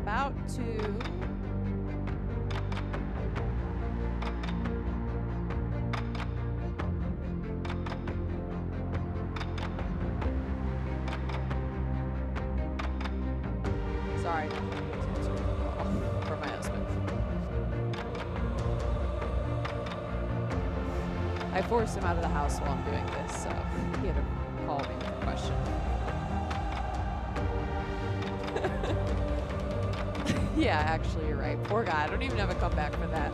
About to sorry, for my husband. I forced him out of the house while I'm doing this, so he had to call me with a question. Yeah, actually, you're right. Poor guy. I don't even have a comeback for that.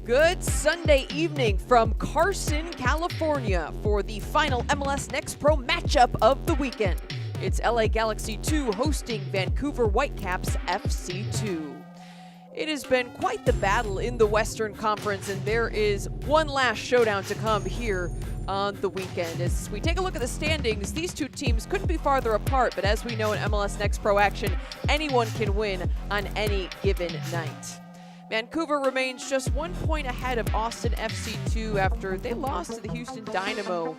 Good Sunday evening from Carson, California for the final MLS Next Pro matchup of the weekend. It's LA Galaxy 2 hosting Vancouver Whitecaps FC2. It has been quite the battle in the Western Conference, and there is one last showdown to come here on the weekend. As we take a look at the standings, these two teams couldn't be farther apart, but as we know in MLS Next Pro action, anyone can win on any given night. Vancouver remains just 1 point ahead of Austin FC2 after they lost to the Houston Dynamo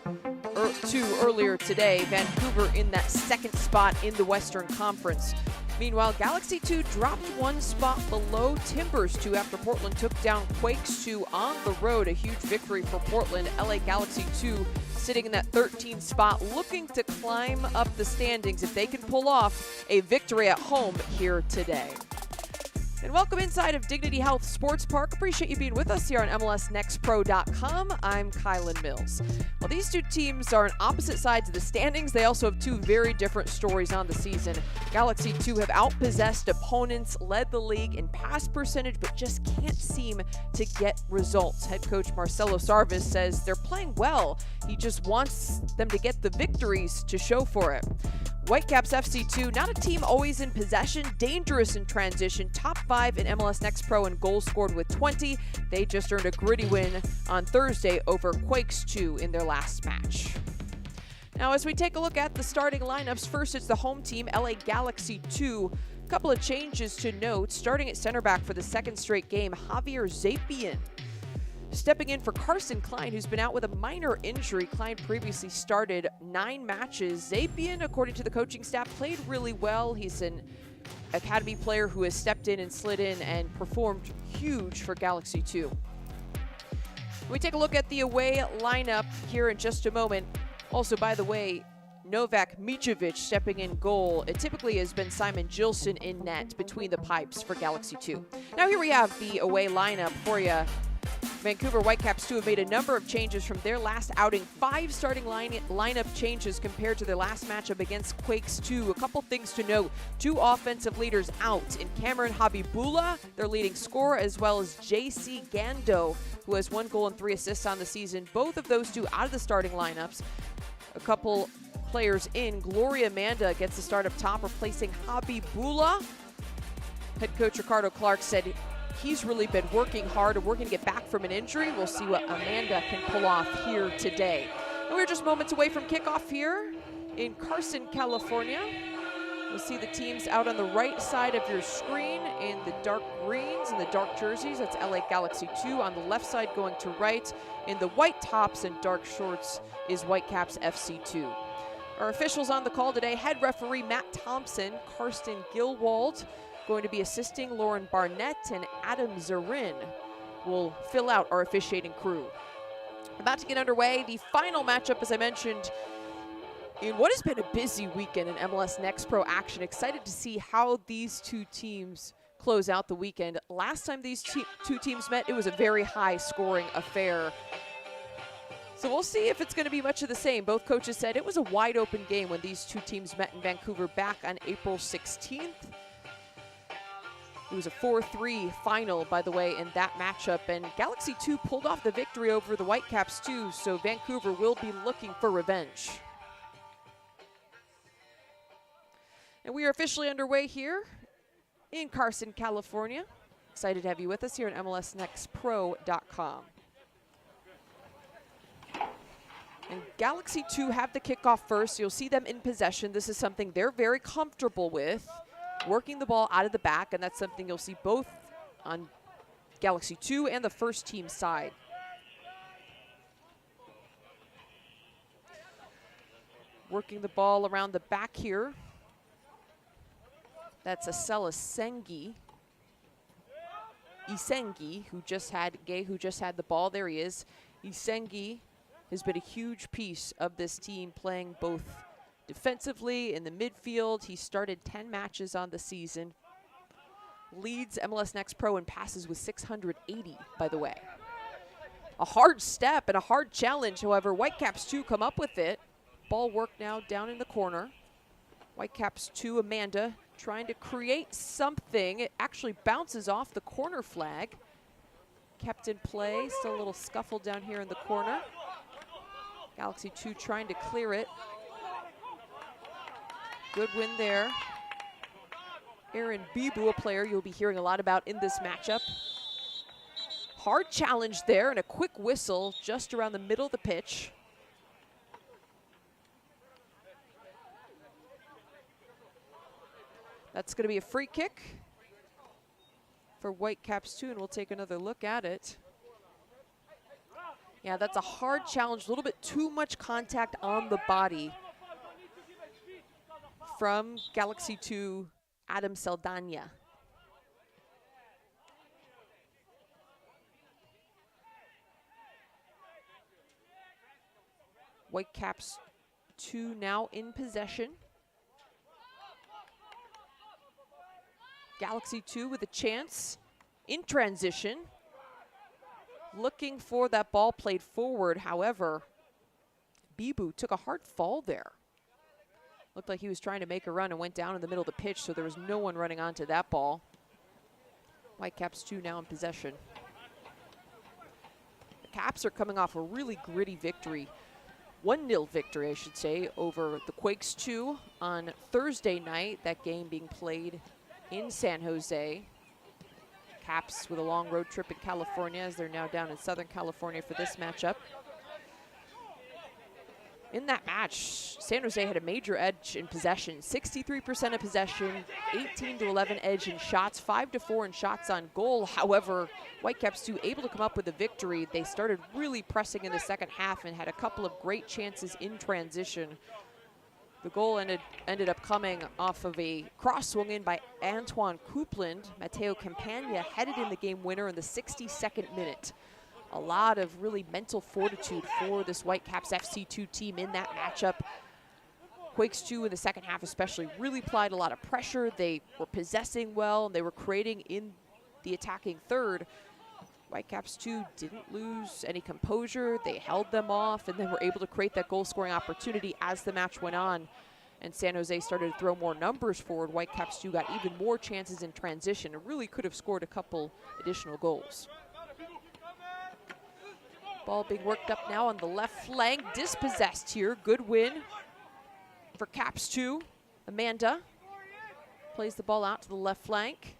2 earlier today. Vancouver in that second spot in the Western Conference. Meanwhile, Galaxy 2 dropped 1 spot below Timbers 2 after Portland took down Quakes 2 on the road. A huge victory for Portland. LA Galaxy 2 sitting in that 13th spot, looking to climb up the standings if they can pull off a victory at home here today. And welcome inside of Dignity Health Sports Park. Appreciate you being with us here on MLSnextPro.com. I'm Kylan Mills. Well, these two teams are on opposite sides of the standings. They also have two very different stories on the season. Galaxy 2 have outpossessed opponents, led the league in pass percentage, but just can't seem to get results. Head coach Marcelo Sarvis says they're playing well. He just wants them to get the victories to show for it. Whitecaps FC2, not a team always in possession, dangerous in transition, top 5 in MLS Next Pro in goals scored with 20. They just earned a gritty win on Thursday over Quakes 2 in their last match. Now, as we take a look at the starting lineups, first it's the home team, LA Galaxy 2. A couple of changes to note. Starting at center back for the second straight game, Javier Zapien. Stepping in for Carson Klein, who's been out with a minor injury. Klein previously started 9 matches. Zapien, according to the coaching staff, played really well. He's an academy player who has stepped in and slid in and performed huge for Galaxy 2. We take a look at the away lineup here in just a moment. Also, by the way, Novak Micevic stepping in goal. It typically has been Simon Gilson in net between the pipes for Galaxy 2. Now here we have the away lineup for you. Vancouver Whitecaps 2 have made a number of changes from their last outing. 5 starting lineup changes compared to their last matchup against Quakes 2. A couple things to note. 2 offensive leaders out in Cameron Habibullah, their leading scorer, as well as JC Gando, who has 1 goal and 3 assists on the season. Both of those 2 out of the starting lineups. A couple players in. Gloria Amanda gets the start up top, replacing Habibullah. Head coach Ricardo Clark said he's really been working hard and working to get back from an injury. We'll see what Amanda can pull off here today. And we're just moments away from kickoff here in Carson, California. You'll see the teams out on the right side of your screen in the dark greens and the dark jerseys. That's LA Galaxy 2. On the left side going to right in the white tops and dark shorts is Whitecaps FC2. Our officials on the call today, head referee Matt Thompson, Karsten Gilwald, going to be assisting Lauren Barnett, and Adam Zarin will fill out our officiating crew. About to get underway, the final matchup, as I mentioned, in what has been a busy weekend in MLS Next Pro action. Excited to see how these two teams close out the weekend. Last time these two teams met, it was a very high-scoring affair. So we'll see if it's going to be much of the same. Both coaches said it was a wide-open game when these two teams met in Vancouver back on April 16th. It was a 4-3 final, by the way, in that matchup, and Galaxy 2 pulled off the victory over the Whitecaps 2, so Vancouver will be looking for revenge. And we are officially underway here in Carson, California. Excited to have you with us here at MLSnextPro.com. And Galaxy 2 have the kickoff first. You'll see them in possession. This is something they're very comfortable with, working the ball out of the back, and that's something you'll see both on Galaxy 2 and the first team side. Working the ball around the back here. That's Asela Isengi, who just had the ball. There he is. Isengi has been a huge piece of this team, playing both defensively in the midfield. He started 10 matches on the season. Leads MLS Next Pro in passes with 680, by the way. A hard step and a hard challenge, however. Whitecaps 2 come up with it. Ball work now down in the corner. Whitecaps 2, Amanda trying to create something. It actually bounces off the corner flag. kept in play. Still a little scuffle down here in the corner. Galaxy 2 trying to clear it. Good win there. Aaron Bibu, a player you'll be hearing a lot about in this matchup. Hard challenge there and a quick whistle just around the middle of the pitch. That's going to be a free kick for Whitecaps 2, and we'll take another look at it. Yeah, that's a hard challenge, a little bit too much contact on the body from Galaxy 2, Adam Saldana. Whitecaps 2 now in possession. Galaxy 2 with a chance in transition. Looking for that ball played forward. However, Bibu took a hard fall there. Looked like he was trying to make a run and went down in the middle of the pitch, so there was no one running onto that ball. Whitecaps 2 now in possession. The Caps are coming off a really gritty victory. 1-0 victory, I should say, over the Quakes 2 on Thursday night. That game being played in San Jose. Caps with a long road trip in California as they're now down in Southern California for this matchup. In that match, San Jose had a major edge in possession. 63% of possession, 18-11 edge in shots, 5-4 in shots on goal. However, Whitecaps 2 able to come up with a victory. They started really pressing in the second half and had a couple of great chances in transition. The goal ended up coming off of a cross swung in by Antoine Coupland. Mateo Campagna headed in the game winner in the 62nd minute. A lot of really mental fortitude for this Whitecaps FC2 team in that matchup. Quakes 2 in the second half especially really applied a lot of pressure. They were possessing well, and they were creating in the attacking third. Whitecaps 2 didn't lose any composure. They held them off and then were able to create that goal-scoring opportunity as the match went on. And San Jose started to throw more numbers forward. Whitecaps 2 got even more chances in transition and really could have scored a couple additional goals. Ball being worked up now on the left flank. Dispossessed here. Good win for Caps 2. Amanda plays the ball out to the left flank.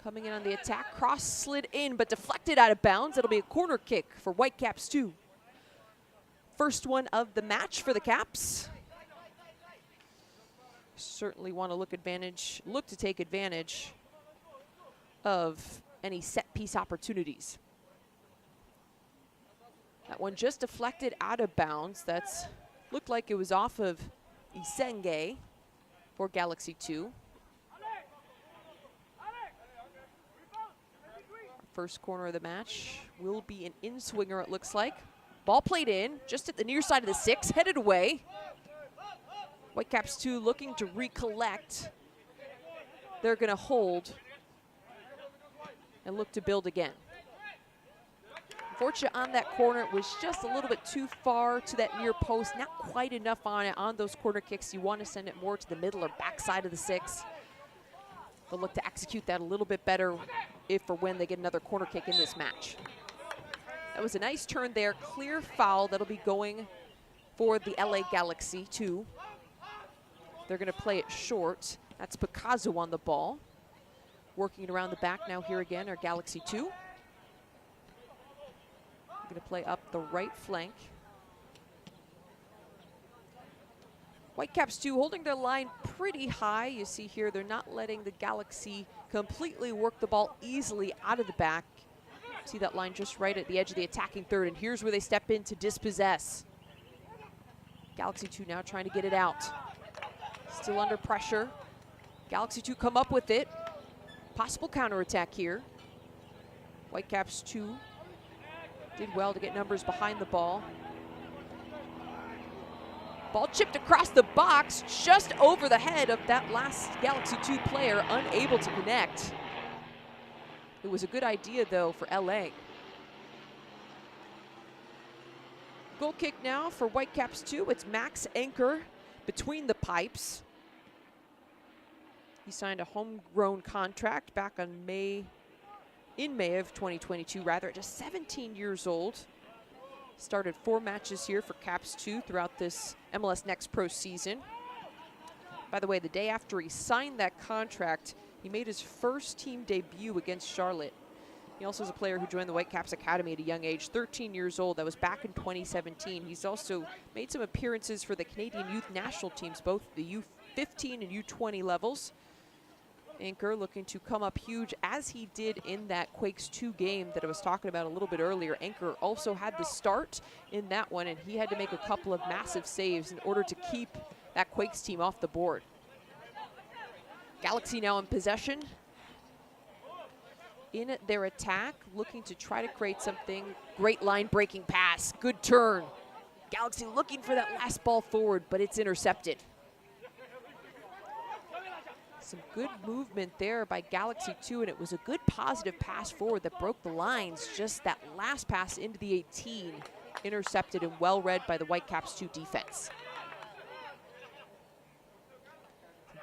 Coming in on the attack, cross slid in, but deflected out of bounds. It'll be a corner kick for Whitecaps 2. First one of the match for the Caps. Certainly want to look to take advantage of any set piece opportunities. That one just deflected out of bounds. That's looked like it was off of Isenge for Galaxy 2. First corner of the match will be an in-swinger, it looks like. Ball played in, just at the near side of the 6, headed away. Whitecaps 2 looking to recollect. They're gonna hold and look to build again. Unfortunately, on that corner, it was just a little bit too far to that near post, not quite enough on it. On those corner kicks, you want to send it more to the middle or backside of the 6. They'll look to execute that a little bit better if or when they get another corner kick in this match. That was a nice turn there. Clear foul that'll be going for the LA Galaxy 2. They're going to play it short. That's Picasso on the ball. Working it around the back now here again are Galaxy 2. Going to play up the right flank. Whitecaps 2 holding their line pretty high. You see here they're not letting the Galaxy completely work the ball easily out of the back. See that line just right at the edge of the attacking third, and here's where they step in to dispossess. Galaxy 2 now trying to get it out. Still under pressure. Galaxy 2 come up with it. Possible counterattack here. Whitecaps 2 did well to get numbers behind the ball. Ball chipped across the box, just over the head of that last Galaxy 2 player, unable to connect. It was a good idea, though, for LA. Goal kick now for Whitecaps 2. It's Max Anchor between the pipes. He signed a homegrown contract back on May in May of 2022, rather, at just 17 years old. Started 4 matches here for Caps 2 throughout this MLS Next Pro season. By the way, the day after he signed that contract, he made his first team debut against Charlotte. He also is a player who joined the Whitecaps Academy at a young age, 13 years old. That was back in 2017. He's also made some appearances for the Canadian youth national teams, both the U15 and U20 levels. Anchor looking to come up huge, as he did in that Quakes 2 game that I was talking about a little bit earlier. Anchor also had the start in that one, and he had to make a couple of massive saves in order to keep that Quakes team off the board. Galaxy now in possession. In their attack, looking to try to create something. Great line breaking pass, good turn. Galaxy looking for that last ball forward, but it's intercepted. Some good movement there by Galaxy 2, and it was a good positive pass forward that broke the lines. Just that last pass into the 18, intercepted and well read by the Whitecaps 2 defense.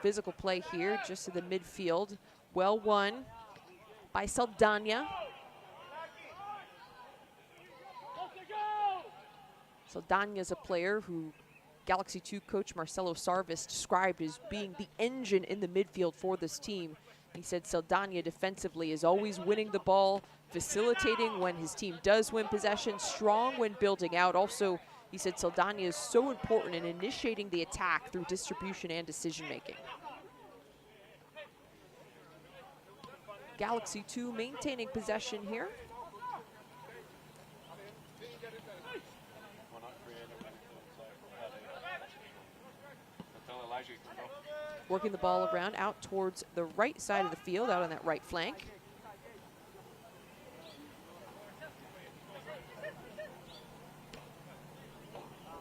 Physical play here, just to the midfield. Well won by Saldana. Saldana is a player who Galaxy 2 coach Marcelo Sarvis described as being the engine in the midfield for this team. He said Saldana defensively is always winning the ball, facilitating when his team does win possession, strong when building out. Also, he said Saldana is so important in initiating the attack through distribution and decision making. Galaxy 2 maintaining possession here. Working the ball around out towards the right side of the field, out on that right flank.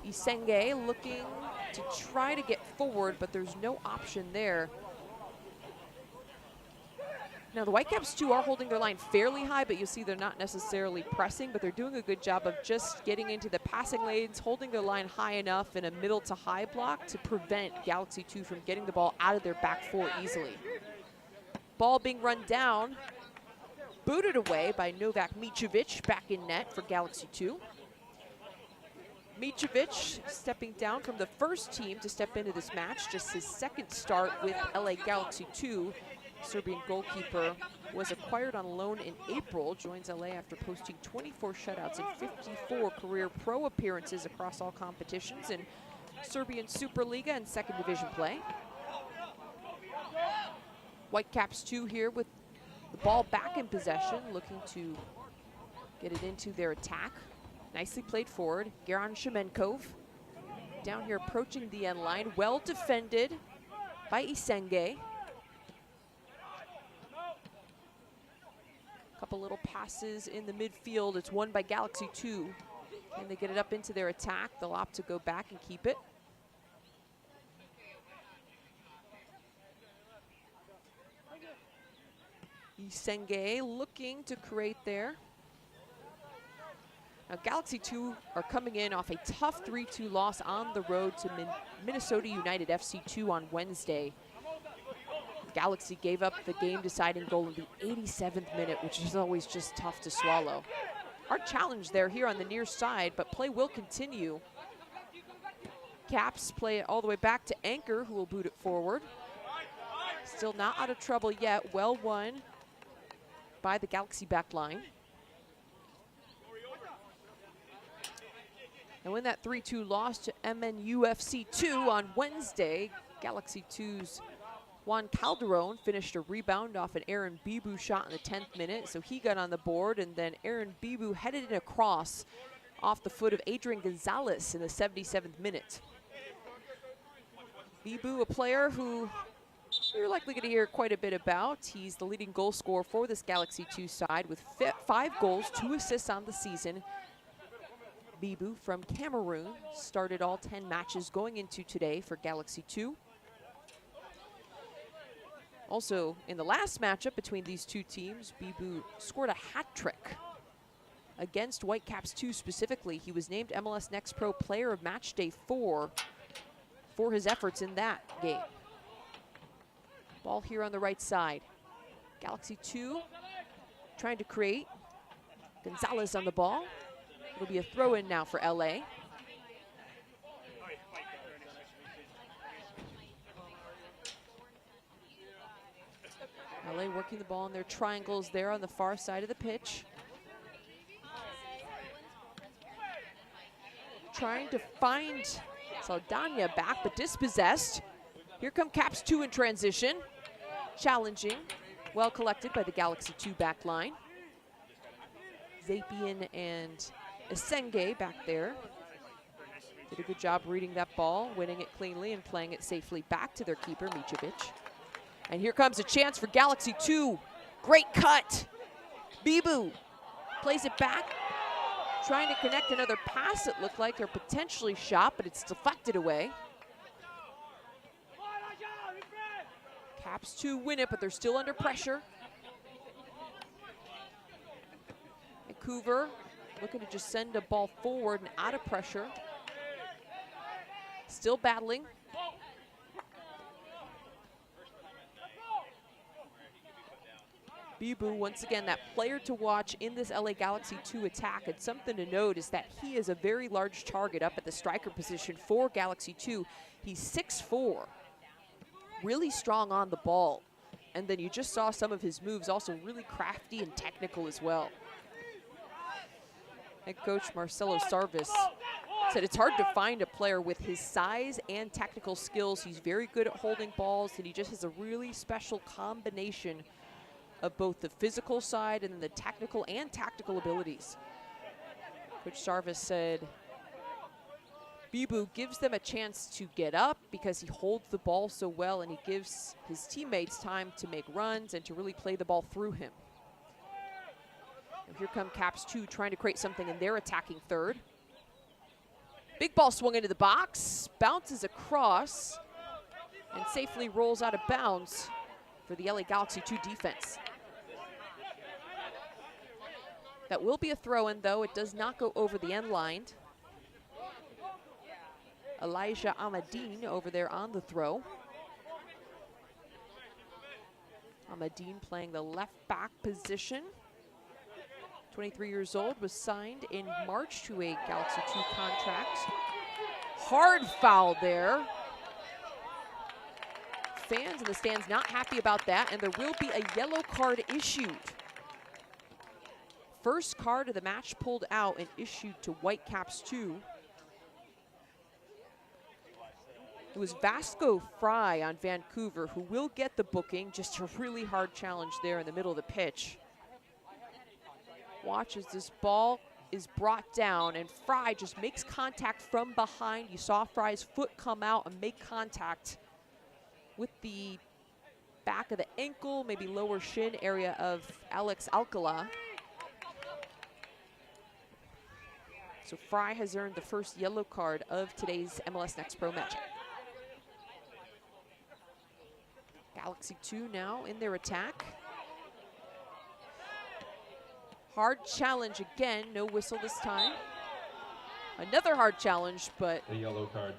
Isenge looking to try to get forward, but there's no option there. Now the Whitecaps 2 are holding their line fairly high, but you see they're not necessarily pressing, but they're doing a good job of just getting into the passing lanes, holding their line high enough in a middle to high block to prevent Galaxy 2 from getting the ball out of their back four easily. Ball being run down, booted away by Novak Mitrovic, back in net for Galaxy 2. Mitrovic stepping down from the first team to step into this match, just his second start with LA Galaxy 2. Serbian goalkeeper was acquired on loan in April, joins LA after posting 24 shutouts and 54 career pro appearances across all competitions in Serbian Superliga and second division play. Whitecaps 2 here with the ball back in possession, looking to get it into their attack. Nicely played forward. Geran Shemenkov down here approaching the end line, well defended by Isenge. Couple little passes in the midfield. It's won by Galaxy 2. Can they get it up into their attack? They'll opt to go back and keep it. Isenge looking to create there. Now Galaxy 2 are coming in off a tough 3-2 loss on the road to Minnesota United FC2 on Wednesday. Galaxy gave up the game-deciding goal in the 87th minute, which is always just tough to swallow. Hard challenge there here on the near side, but play will continue. Caps play it all the way back to Anchor, who will boot it forward. Still not out of trouble yet. Well won by the Galaxy back line. And when that 3-2 loss to MNUFC2 on Wednesday, Galaxy 2's Juan Calderon finished a rebound off an Aaron Bibu shot in the 10th minute, so he got on the board, and then Aaron Bibu headed in a cross off the foot of Adrian Gonzalez in the 77th minute. Bibu, a player who you're likely going to hear quite a bit about. He's the leading goal scorer for this Galaxy 2 side with 5 goals, 2 assists on the season. Bibu from Cameroon started all 10 matches going into today for Galaxy 2. Also, in the last matchup between these two teams, Bibu scored a hat trick against Whitecaps 2 specifically. He was named MLS Next Pro Player of Matchday 4 for his efforts in that game. Ball here on the right side. Galaxy 2 trying to create. Gonzalez on the ball. It'll be a throw-in now for LA. LA working the ball in their triangles there on the far side of the pitch. Trying to find Saldana back, but dispossessed. Here come Caps 2 in transition. Challenging, well collected by the Galaxy 2 back line. Zapian and Esenge back there. Did a good job reading that ball, winning it cleanly and playing it safely back to their keeper, Micevic. And here comes a chance for Galaxy 2. Great cut. Bibu plays it back. Trying to connect another pass, it looked like, or potentially shot, but it's deflected away. Caps 2 win it, but they're still under pressure. Vancouver looking to just send a ball forward and out of pressure. Still battling. Bibu, once again, that player to watch in this LA Galaxy 2 attack. And something to note is that he is a very large target up at the striker position for Galaxy 2. He's 6'4", really strong on the ball. And then you just saw some of his moves, also really crafty and technical as well. Head coach Marcelo Sarvis said it's hard to find a player with his size and technical skills. He's very good at holding balls, and he just has a really special combination of both the physical side and the technical and tactical abilities. Coach Sarvis said Bibu gives them a chance to get up because he holds the ball so well, and he gives his teammates time to make runs and to really play the ball through him. And here come Caps 2 trying to create something in their attacking third. Big ball swung into the box, bounces across, and safely rolls out of bounds for the LA Galaxy 2 defense. That will be a throw-in, though. It does not go over the end line. Elijah Amadine over there on the throw. Amadine playing the left back position. 23 years old, was signed in March to a Galaxy 2 contract. Hard foul there. Fans in the stands not happy about that, and there will be a yellow card issued. First card of the match pulled out and issued to Whitecaps 2. It was Vasco Fry on Vancouver who will get the booking. Just a really hard challenge there in the middle of the pitch. Watch as this ball is brought down and Fry just makes contact from behind. You saw Fry's foot come out and make contact with the back of the ankle, maybe lower shin area of Alex Alcala. So Fry has earned the first yellow card of today's MLS Next Pro matchup. Galaxy 2 now in their attack. Hard challenge again, no whistle this time. Another hard challenge, but a yellow card,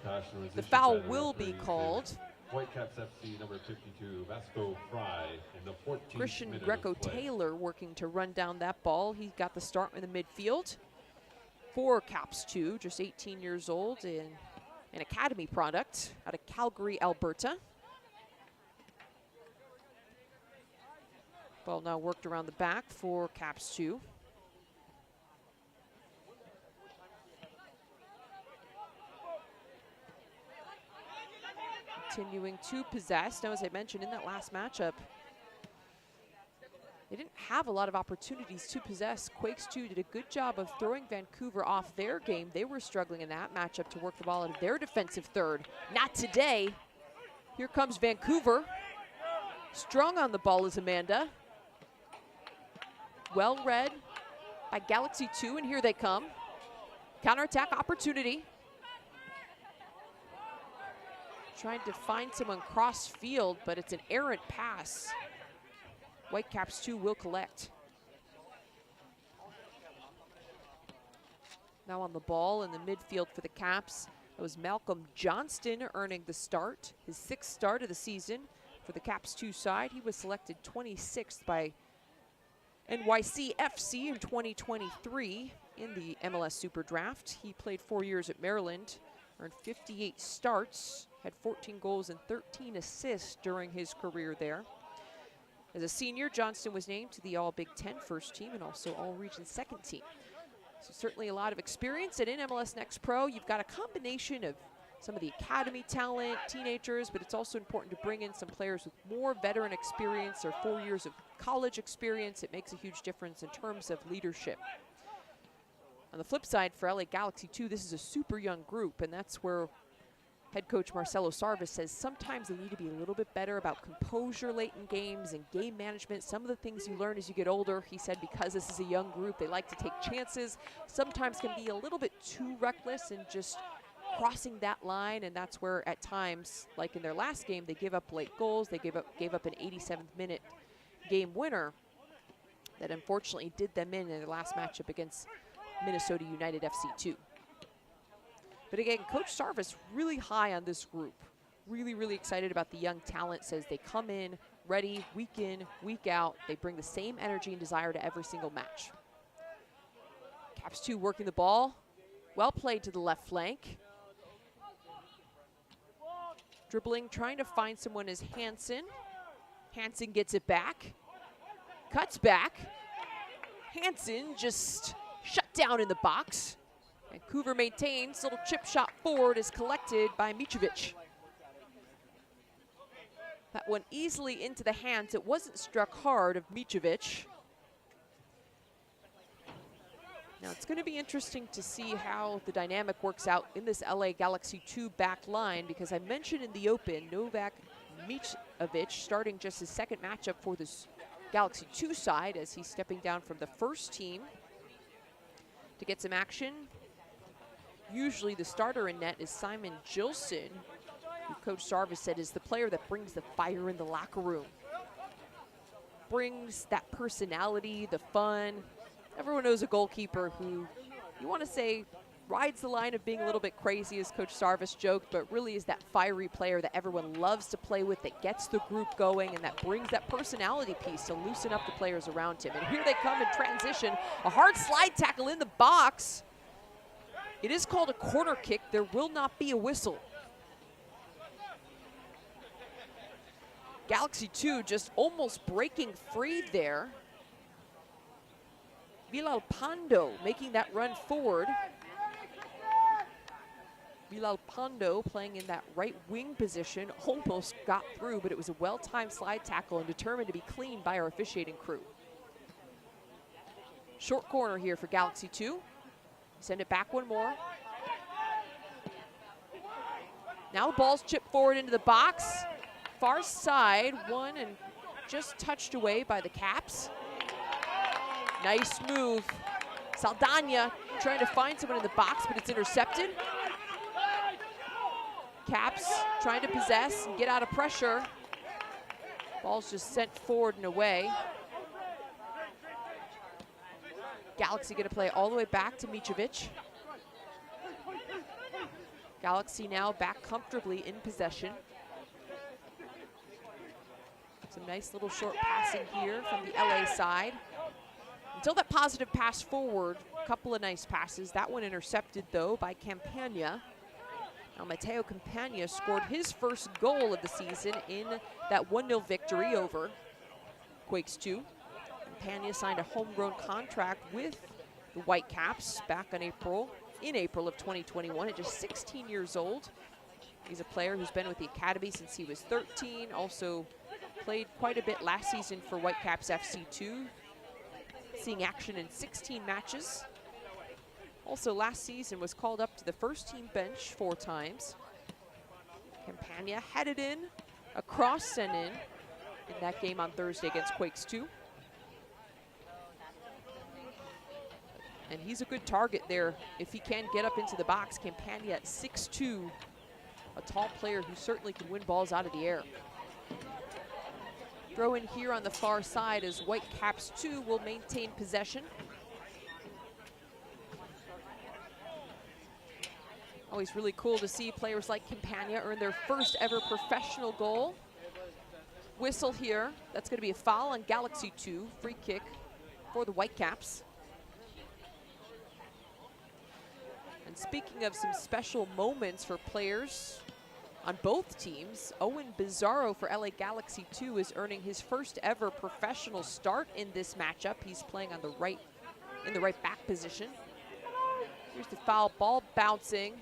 the foul will be called. Whitecaps FC number 52, Vasco Fry in the 14th Christian minute Greco-Taylor working to run down that ball. He got the start in the midfield for Caps 2, just 18 years old, in an academy product out of Calgary, Alberta. Ball now worked around the back for Caps 2. Continuing to possess. Now, as I mentioned in that last matchup, they didn't have a lot of opportunities to possess. Quakes 2 did a good job of throwing Vancouver off their game. They were struggling in that matchup to work the ball out of their defensive third. Not today. Here comes Vancouver. Strong on the ball is Amanda. Well read by Galaxy 2, and here they come. Counterattack opportunity. Trying to find someone cross field, but it's an errant pass. Whitecaps 2 will collect. Now on the ball in the midfield for the Caps. That was Malcolm Johnston earning the start, his 6th start of the season for the Caps 2 side. He was selected 26th by NYC FC in 2023 in the MLS Super Draft. He played 4 years at Maryland, earned 58 starts, had 14 goals and 13 assists during his career there. As a senior, Johnston was named to the All-Big Ten first team and also All-Region second team. So certainly a lot of experience. And in MLS Next Pro, you've got a combination of some of the academy talent, teenagers, but it's also important to bring in some players with more veteran experience or 4 years of college experience. It makes a huge difference in terms of leadership. On the flip side, for LA Galaxy 2, this is a super young group, and that's where head coach Marcelo Sarvis says sometimes they need to be a little bit better about composure late in games and game management. Some of the things you learn as you get older, he said, because this is a young group, they like to take chances. Sometimes can be a little bit too reckless and just crossing that line, and that's where at times, like in their last game, they give up late goals. They gave up an 87th minute game winner that unfortunately did them in their last matchup against Minnesota United FC 2. But again, Coach Sarvis really high on this group. Really, really excited about the young talent. Says they come in ready week in, week out. They bring the same energy and desire to every single match. Caps 2 working the ball. Well played to the left flank. Dribbling, trying to find someone is Hansen. Hansen gets it back. Cuts back. Hansen just shut down in the box. Vancouver maintains. Little chip shot forward is collected by Mitrovic. That one easily into the hands. It wasn't struck hard of Mitrovic. Now it's going to be interesting to see how the dynamic works out in this LA Galaxy 2 back line, because I mentioned in the open, Novak Mitrovic starting just his second matchup for this Galaxy 2 side as he's stepping down from the first team to get some action. Usually the starter in net is Simon Gilson, who Coach Sarvis said is the player that brings the fire in the locker room. Brings that personality, the fun. Everyone knows a goalkeeper who, you want to say, rides the line of being a little bit crazy, as Coach Sarvis joked, but really is that fiery player that everyone loves to play with, that gets the group going, and that brings that personality piece to loosen up the players around him. And here they come in transition. A hard slide tackle in the box. It is called a corner kick. There will not be a whistle. Galaxy 2 just almost breaking free there. Villalpando making that run forward. Villalpando playing in that right wing position, almost got through, but it was a well-timed slide tackle and determined to be cleaned by our officiating crew. Short corner here for Galaxy 2. Send it back one more. Now the ball's chipped forward into the box. Far side, one and just touched away by the Caps. Nice move. Saldana trying to find someone in the box, but it's intercepted. Caps trying to possess and get out of pressure. Ball's just sent forward and away. Galaxy gonna play all the way back to Mitrovic. Galaxy now back comfortably in possession. Some nice little short passing here from the LA side. Until that positive pass forward, a couple of nice passes. That one intercepted though by Campagna. Now Mateo Campagna scored his first goal of the season in that 1-0 victory over Quakes 2. Campagna signed a homegrown contract with the Whitecaps back in April of 2021 at just 16 years old. He's a player who's been with the academy since he was 13. Also played quite a bit last season for Whitecaps FC2, seeing action in 16 matches. Also last season was called up to the first team bench 4 times. Campagna headed in, across and in that game on Thursday against Quakes 2. And he's a good target there if he can get up into the box. Campagna at 6'2", a tall player who certainly can win balls out of the air. Throw in here on the far side as Whitecaps 2 will maintain possession. Always really cool to see players like Campagna earn their first ever professional goal. Whistle here. That's going to be a foul on Galaxy 2. Free kick for the Whitecaps. And speaking of some special moments for players on both teams, Owen Bizarro for LA Galaxy 2 is earning his first ever professional start in this matchup. He's playing on the right, in the right back position. Here's the foul, ball bouncing.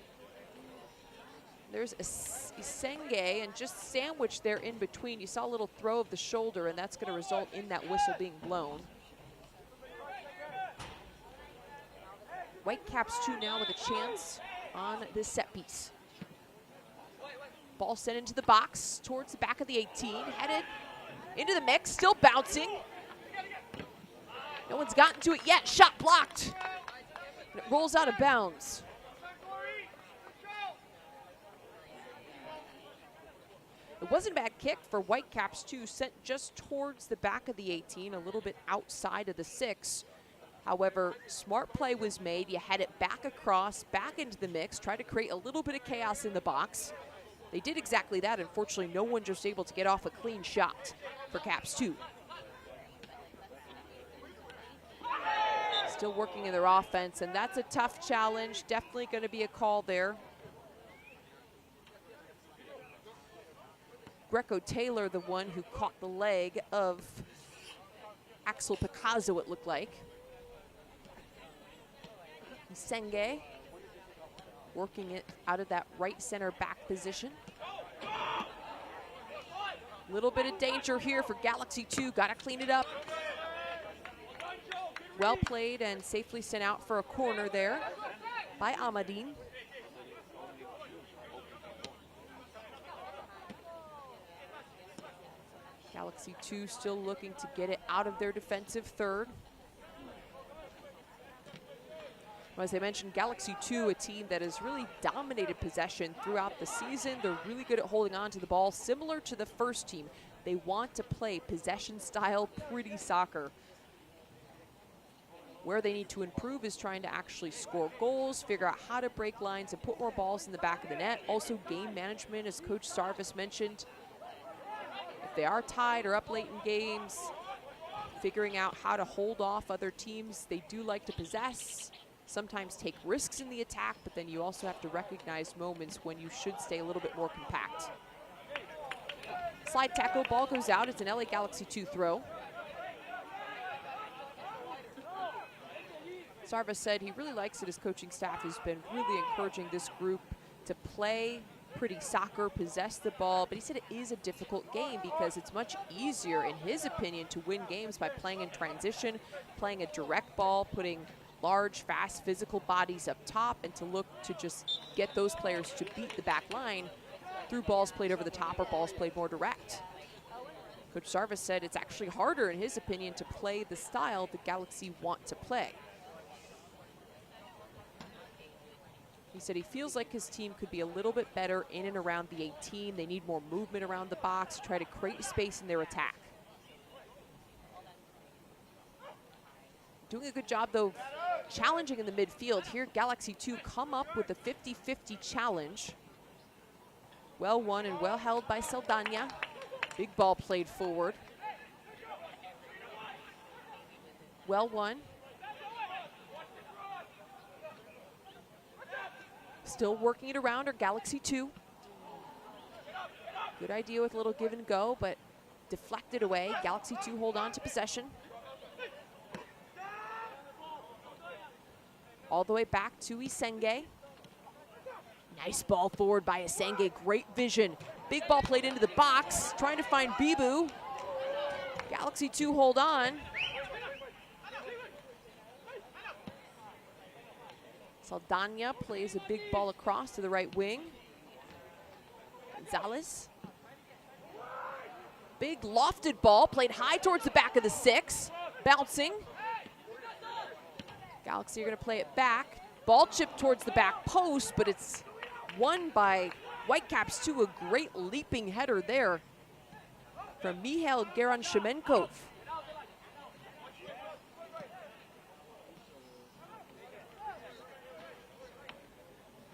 There's Isenge, and just sandwiched there in between. You saw a little throw of the shoulder, and that's going to result in that whistle being blown. Whitecaps 2 now with a chance on this set piece. Ball sent into the box towards the back of the 18, headed into the mix, still bouncing. No one's gotten to it yet. Shot blocked. And it rolls out of bounds. It wasn't a bad kick for Whitecaps 2, sent just towards the back of the 18, a little bit outside of the 6. However, smart play was made. You had it back across, back into the mix, try to create a little bit of chaos in the box. They did exactly that. Unfortunately, no one just able to get off a clean shot for Caps 2. Still working in their offense, and that's a tough challenge. Definitely going to be a call there. Greco Taylor, the one who caught the leg of Axel Picasso, it looked like. Senge working it out of that right center back position. Little bit of danger here for Galaxy 2, gotta clean it up. Well played and safely sent out for a corner there by Amadine. Galaxy 2 still looking to get it out of their defensive third. As I mentioned, Galaxy 2, a team that has really dominated possession throughout the season. They're really good at holding on to the ball, similar to the first team. They want to play possession style, pretty soccer. Where they need to improve is trying to actually score goals, figure out how to break lines and put more balls in the back of the net. Also game management, as Coach Sarvis mentioned. If they are tied or up late in games, figuring out how to hold off other teams they do like to possess. Sometimes take risks in the attack, but then you also have to recognize moments when you should stay a little bit more compact. Slide tackle, ball goes out. It's an LA Galaxy 2 throw. Sarva said he really likes it. His coaching staff has been really encouraging this group to play pretty soccer, possess the ball, but he said it is a difficult game because it's much easier, in his opinion, to win games by playing in transition, playing a direct ball, putting large, fast, physical bodies up top, and to look to just get those players to beat the back line through balls played over the top or balls played more direct. Coach Sarvis said it's actually harder, in his opinion, to play the style the Galaxy want to play. He said he feels like his team could be a little bit better in and around the 18. They need more movement around the box to try to create space in their attack. Doing a good job, though, challenging in the midfield. Here, Galaxy 2 come up with a 50-50 challenge. Well won and well held by Saldana. Big ball played forward. Well won. Still working it around are Galaxy 2. Good idea with a little give and go, but deflected away. Galaxy 2 hold on to possession. All the way back to Isenge. Nice ball forward by Isenge, great vision. Big ball played into the box, trying to find Bibu. Galaxy 2 hold on. Saldana plays a big ball across to the right wing. Gonzalez. Big lofted ball, played high towards the back of the 6. Bouncing. Galaxy are gonna play it back. Ball chipped towards the back post, but it's won by Whitecaps 2. A great leaping header there from Mihail Garanshemenkov.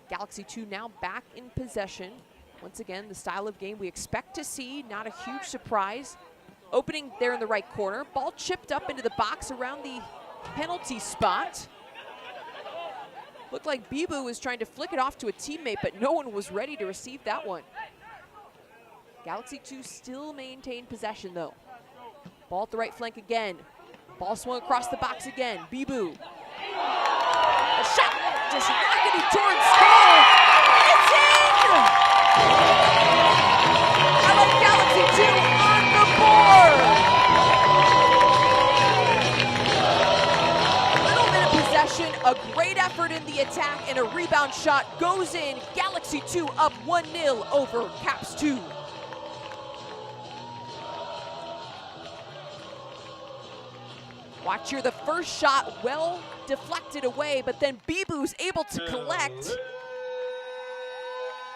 Galaxy 2 now back in possession. Once again, the style of game we expect to see, not a huge surprise. Opening there in the right corner. Ball chipped up into the box around the penalty spot. Looked like Bibu was trying to flick it off to a teammate, but no one was ready to receive that one. Galaxy 2 still maintain possession though. Ball at the right flank again. Ball swung across the box again. Bibu. A shot just rocketed towards goal. And it's in! LA Galaxy 2 on the board. A little bit of possession, a great effort in the attack, and a rebound shot goes in. Galaxy 2 up 1-0 over Caps 2. Watch here, the first shot well deflected away, but then Bibu's able to collect.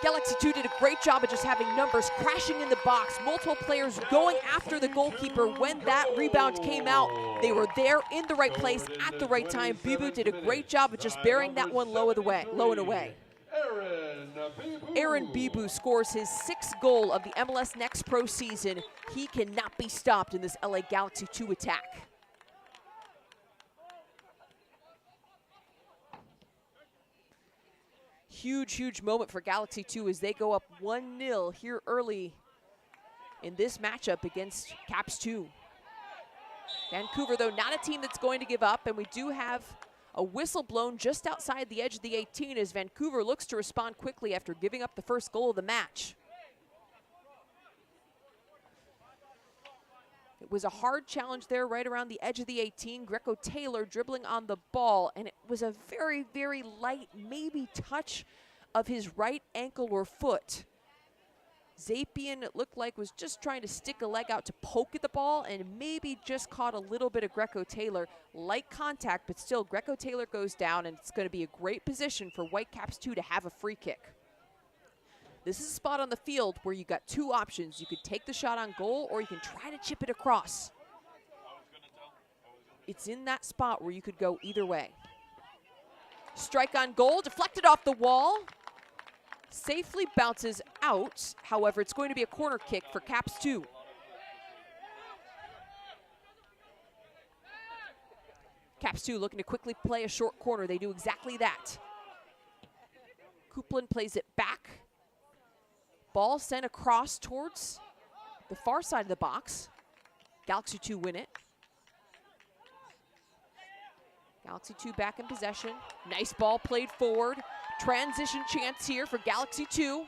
Galaxy 2 did a great job of just having numbers crashing in the box. Multiple players going after the goalkeeper. When that rebound came out, they were there in the right place at the right time. Bibu did a great job of just burying that one low and away. Aaron Bibu scores his 6th goal of the MLS Next Pro season. He cannot be stopped in this LA Galaxy 2 attack. Huge moment for Galaxy 2 as they go up 1-0 here early in this matchup against Caps 2. Vancouver, though, not a team that's going to give up, and we do have a whistle blown just outside the edge of the 18 as Vancouver looks to respond quickly after giving up the first goal of the match. It was a hard challenge there right around the edge of the 18. Greco Taylor dribbling on the ball, and it was a very light, maybe touch of his right ankle or foot. Zapien, it looked like, was just trying to stick a leg out to poke at the ball and maybe just caught a little bit of Greco Taylor. Light contact, but still Greco Taylor goes down, and it's going to be a great position for Whitecaps 2 to have a free kick. This is a spot on the field where you got 2 options. You could take the shot on goal or you can try to chip it across. It's in that spot where you could go either way. Strike on goal, deflected off the wall. Safely bounces out. However, it's going to be a corner kick for Caps 2. Caps 2 looking to quickly play a short corner. They do exactly that. Kuplin plays it back. Ball sent across towards the far side of the box. Galaxy 2 win it. Galaxy 2 back in possession. Nice ball played forward. Transition chance here for Galaxy 2.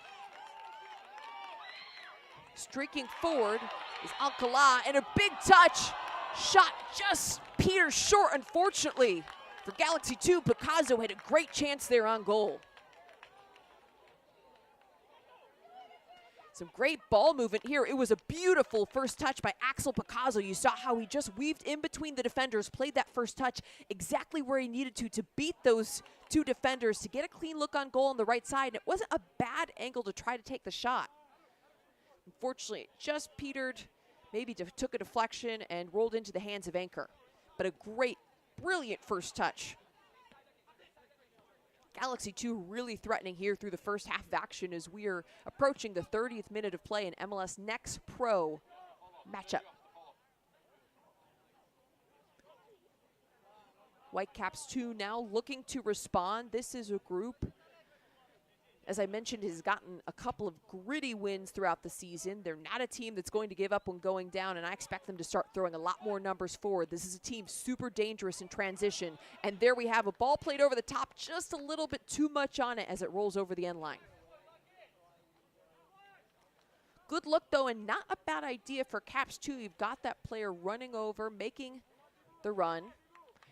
Streaking forward is Alcala, and a big touch. Shot just peters short, unfortunately. For Galaxy 2, Picasso had a great chance there on goal. Some great ball movement here. It was a beautiful first touch by Axel Picasso. You saw how he just weaved in between the defenders, played that first touch exactly where he needed to beat those 2 defenders, to get a clean look on goal on the right side. And it wasn't a bad angle to try to take the shot. Unfortunately, it just petered, maybe took a deflection and rolled into the hands of Anchor. But a great, brilliant first touch. Galaxy 2 really threatening here through the first half of action as we are approaching the 30th minute of play in MLS Next Pro matchup. Whitecaps 2 now looking to respond. This is a group, as I mentioned, has gotten a couple of gritty wins throughout the season. They're not a team that's going to give up when going down, and I expect them to start throwing a lot more numbers forward. This is a team super dangerous in transition, and there we have a ball played over the top, just a little bit too much on it as it rolls over the end line. Good look, though, and not a bad idea for Caps 2. You've got that player running over, making the run,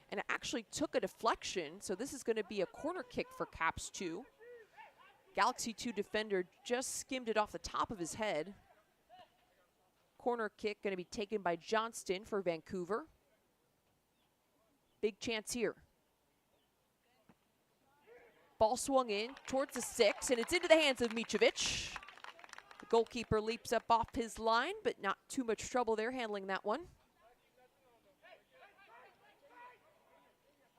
and it actually took a deflection, so this is going to be a corner kick for Caps 2. Galaxy 2 defender just skimmed it off the top of his head. Corner kick going to be taken by Johnston for Vancouver. Big chance here. Ball swung in towards the 6, and it's into the hands of Micevic. The goalkeeper leaps up off his line, but not too much trouble there handling that one.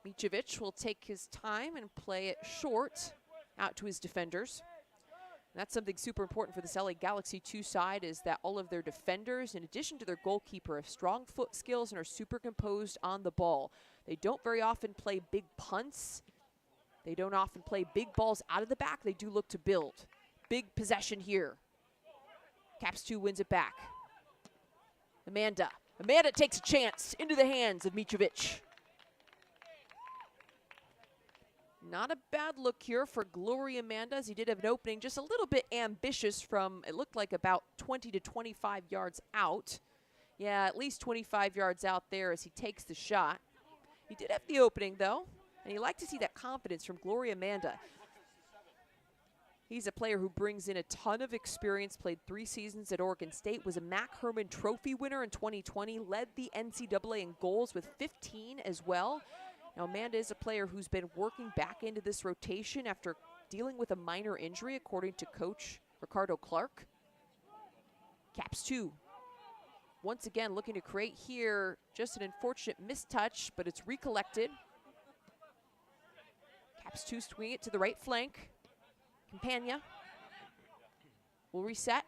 Micevic will take his time and play it short out to his defenders. That's something super important for this LA Galaxy 2 side, is that all of their defenders, in addition to their goalkeeper, have strong foot skills and are super composed on the ball. They don't very often play big punts. They don't often play big balls out of the back. They do look to build. Big possession here. Caps 2 wins it back. Amanda takes a chance into the hands of Mitrovic. Not a bad look here for Glory Amanda, as he did have an opening, just a little bit ambitious from, it looked like about 20 to 25 yards out. Yeah, at least 25 yards out there as he takes the shot. He did have the opening though, and you like to see that confidence from Glory Amanda. He's a player who brings in a ton of experience, played 3 seasons at Oregon State, was a Mac Herman Trophy winner in 2020, led the NCAA in goals with 15 as well. Now, Amanda is a player who's been working back into this rotation after dealing with a minor injury, according to coach Ricardo Clark. Caps 2, once again looking to create here. Just an unfortunate mistouch, but it's recollected. Caps 2 swing it to the right flank. Campagna will reset.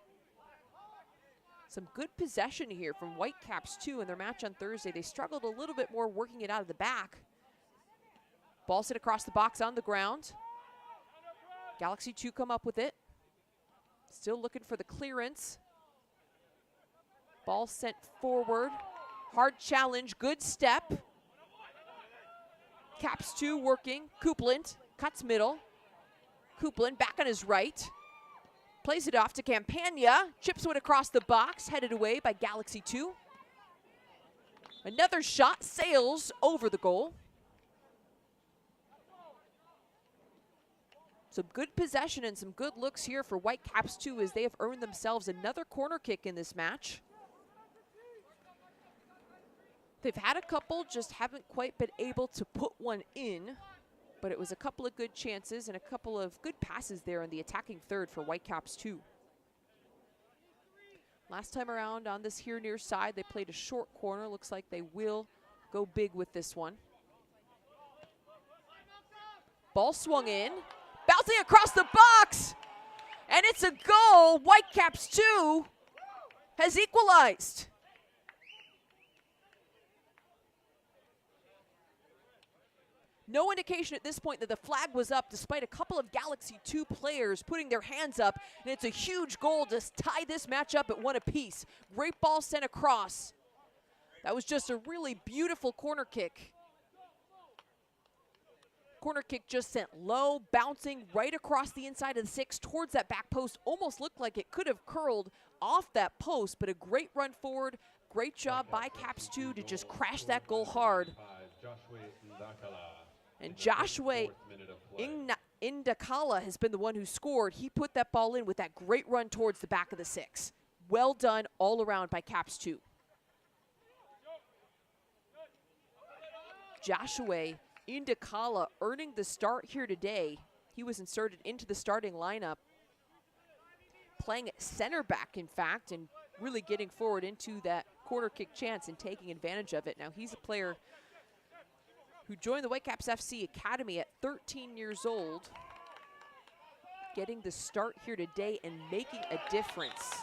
Some good possession here from Whitecaps 2 in their match on Thursday. They struggled a little bit more working it out of the back. Ball sit across the box on the ground. Galaxy 2 come up with it. Still looking for the clearance. Ball sent forward. Hard challenge, good step. Caps 2 working. Coupland cuts middle. Coupland back on his right. Plays it off to Campagna. Chips one across the box, headed away by Galaxy 2. Another shot sails over the goal. Some good possession and some good looks here for Whitecaps 2 as they have earned themselves another corner kick in this match. They've had a couple, just haven't quite been able to put one in, but it was a couple of good chances and a couple of good passes there in the attacking third for Whitecaps 2. Last time around on this here near side, they played a short corner. Looks like they will go big with this one. Ball swung in. Bouncing across the box, and it's a goal. Whitecaps 2 has equalized. No indication at this point that the flag was up, despite a couple of Galaxy 2 players putting their hands up, and it's a huge goal to tie this match up at 1 apiece. Great ball sent across. That was just a really beautiful corner kick. Corner kick just sent low, bouncing right across the inside of the 6 towards that back post. Almost looked like it could have curled off that post, but a great run forward. Great job by Caps 2 to just crash that goal hard. And Joshua Indakala has been the one who scored. He put that ball in with that great run towards the back of the 6. Well done all around by Caps 2. Joshua Indakala earning the start here today. He was inserted into the starting lineup, playing at center back, in fact, and really getting forward into that corner kick chance and taking advantage of it. Now, he's a player who joined the Whitecaps FC Academy at 13 years old, getting the start here today and making a difference.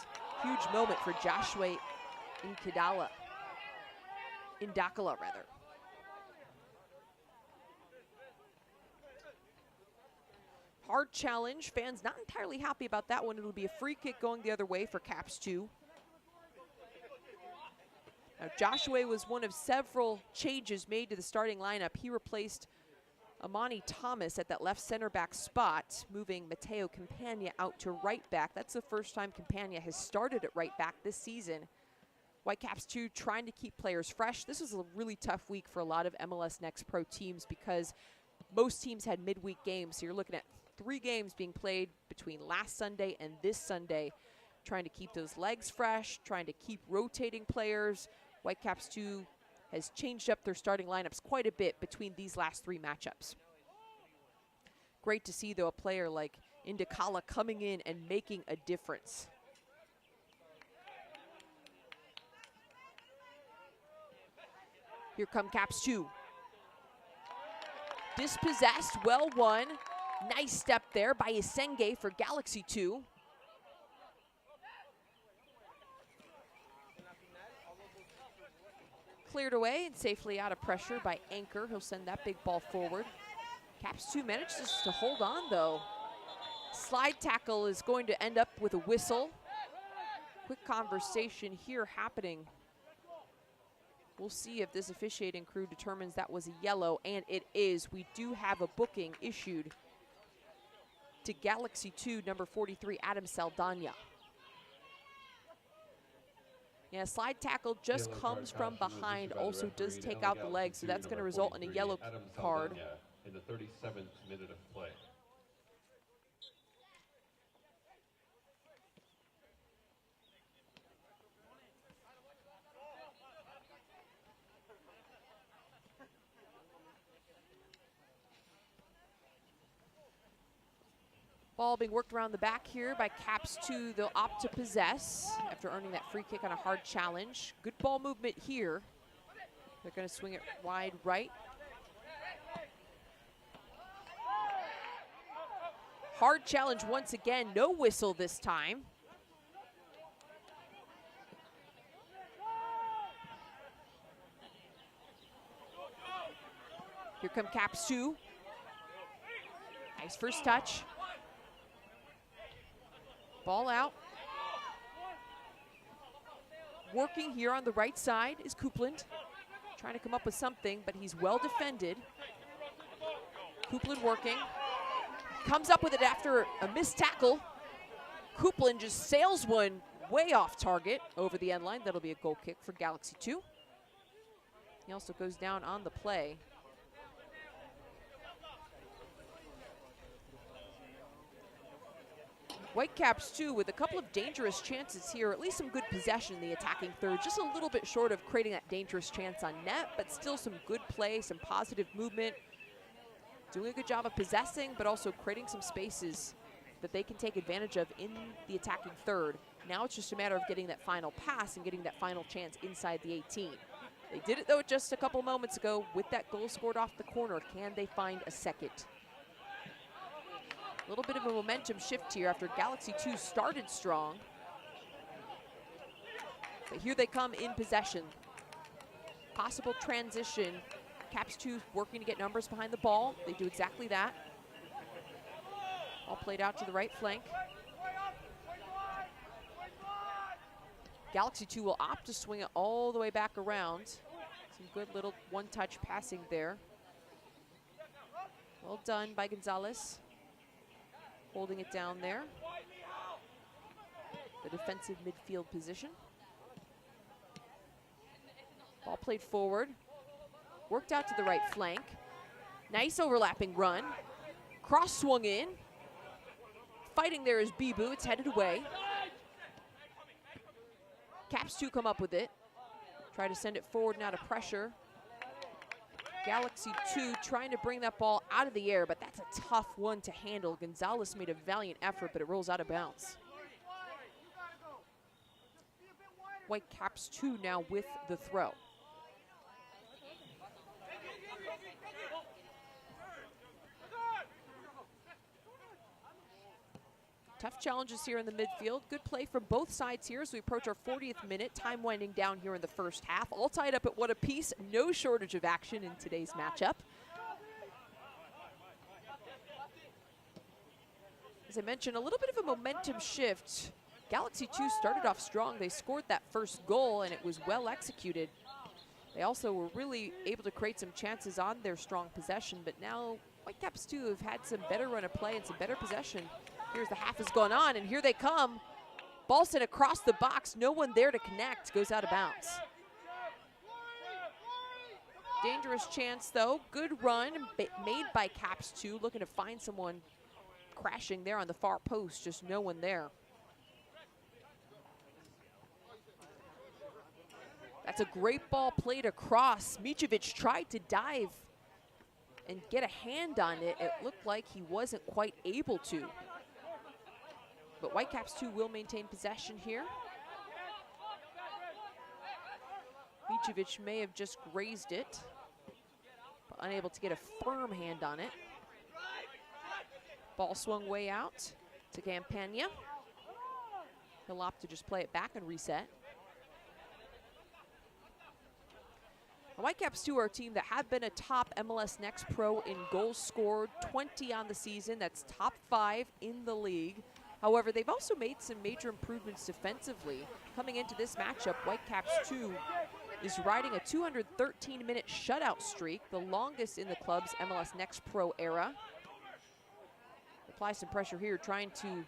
Huge moment for Joshua Indakala, rather. Hard challenge. Fans not entirely happy about that one. It'll be a free kick going the other way for Caps 2. Now, Joshua was one of several changes made to the starting lineup. He replaced Amani Thomas at that left center back spot, moving Mateo Campagna out to right back. That's the first time Campagna has started at right back this season. Whitecaps 2 trying to keep players fresh. This was a really tough week for a lot of MLS Next Pro teams because most teams had midweek games. So you're looking at 3 games being played between last Sunday and this Sunday, trying to keep those legs fresh, trying to keep rotating players. Whitecaps 2 has changed up their starting lineups quite a bit between these last 3 matchups. Great to see, though, a player like Indakala coming in and making a difference. Here come Caps 2. Dispossessed, well won. Nice step there by Isenge for Galaxy 2. cleared away and safely out of pressure by Anchor. He'll send that big ball forward. Caps 2 manages to hold on, though. Slide tackle is going to end up with a whistle. Quick conversation here happening. We'll see if this officiating crew determines that was a yellow, and it is. We do have a booking issued to Galaxy 2, number 43, Adam Saldana. Yeah, slide tackle just comes from behind, also does take out the leg, so that's going to result in a yellow card. In the 37th minute of play. Ball being worked around the back here by Caps 2. They'll opt to possess after earning that free kick on a hard challenge. Good ball movement here. They're going to swing it wide right. Hard challenge once again, no whistle this time. Here come Caps 2. Nice first touch. Ball out. Working here on the right side is Coupland. Trying to come up with something, but he's well defended. Coupland working. Comes up with it after a missed tackle. Coupland just sails one way off target over the end line. That'll be a goal kick for Galaxy 2. He also goes down on the play. Whitecaps 2 with a couple of dangerous chances here, at least some good possession in the attacking third. Just a little bit short of creating that dangerous chance on net, but still some good play, some positive movement. Doing a good job of possessing, but also creating some spaces that they can take advantage of in the attacking third. Now it's just a matter of getting that final pass and getting that final chance inside the 18. They did it, though, just a couple moments ago with that goal scored off the corner. Can they find a second? A little bit of a momentum shift here after Galaxy 2 started strong. But here they come in possession. Possible transition. Caps 2 working to get numbers behind the ball. They do exactly that. All played out to the right flank. Galaxy 2 will opt to swing it all the way back around. Some good little one-touch passing there. Well done by Gonzalez. Holding it down there. The defensive midfield position. Ball played forward. Worked out to the right flank. Nice overlapping run. Cross swung in. Fighting there is Bibu. It's headed away. Caps 2 come up with it. Try to send it forward and out of pressure. Galaxy 2 trying to bring that ball out of the air, but that's a tough one to handle. Gonzalez made a valiant effort, but it rolls out of bounds. Whitecaps 2 now with the throw. Tough challenges here in the midfield. Good play from both sides here as we approach our 40th minute. Time winding down here in the first half. All tied up at one apiece. No shortage of action in today's matchup. As I mentioned, a little bit of a momentum shift. Galaxy 2 started off strong. They scored that first goal, and it was well executed. They also were really able to create some chances on their strong possession, but now Whitecaps 2 have had some better run of play and some better possession. Here's the half has gone on, and here they come. Ball sent across the box. No one there to connect. Goes out of bounds. Dangerous chance, though. Good run made by Caps 2. Looking to find someone crashing there on the far post. Just no one there. That's a great ball played across. Micevic tried to dive and get a hand on it. It looked like he wasn't quite able to. But Whitecaps 2 will maintain possession here. Micevic may have just grazed it, but unable to get a firm hand on it. Ball swung way out to Campagna. He'll opt to just play it back and reset. The Whitecaps 2 are a team that have been a top MLS Next Pro in goals scored, 20 on the season. That's top 5 in the league. However, they've also made some major improvements defensively. Coming into this matchup, Whitecaps 2 is riding a 213-minute shutout streak, the longest in the club's MLS Next Pro era. Apply some pressure here, trying to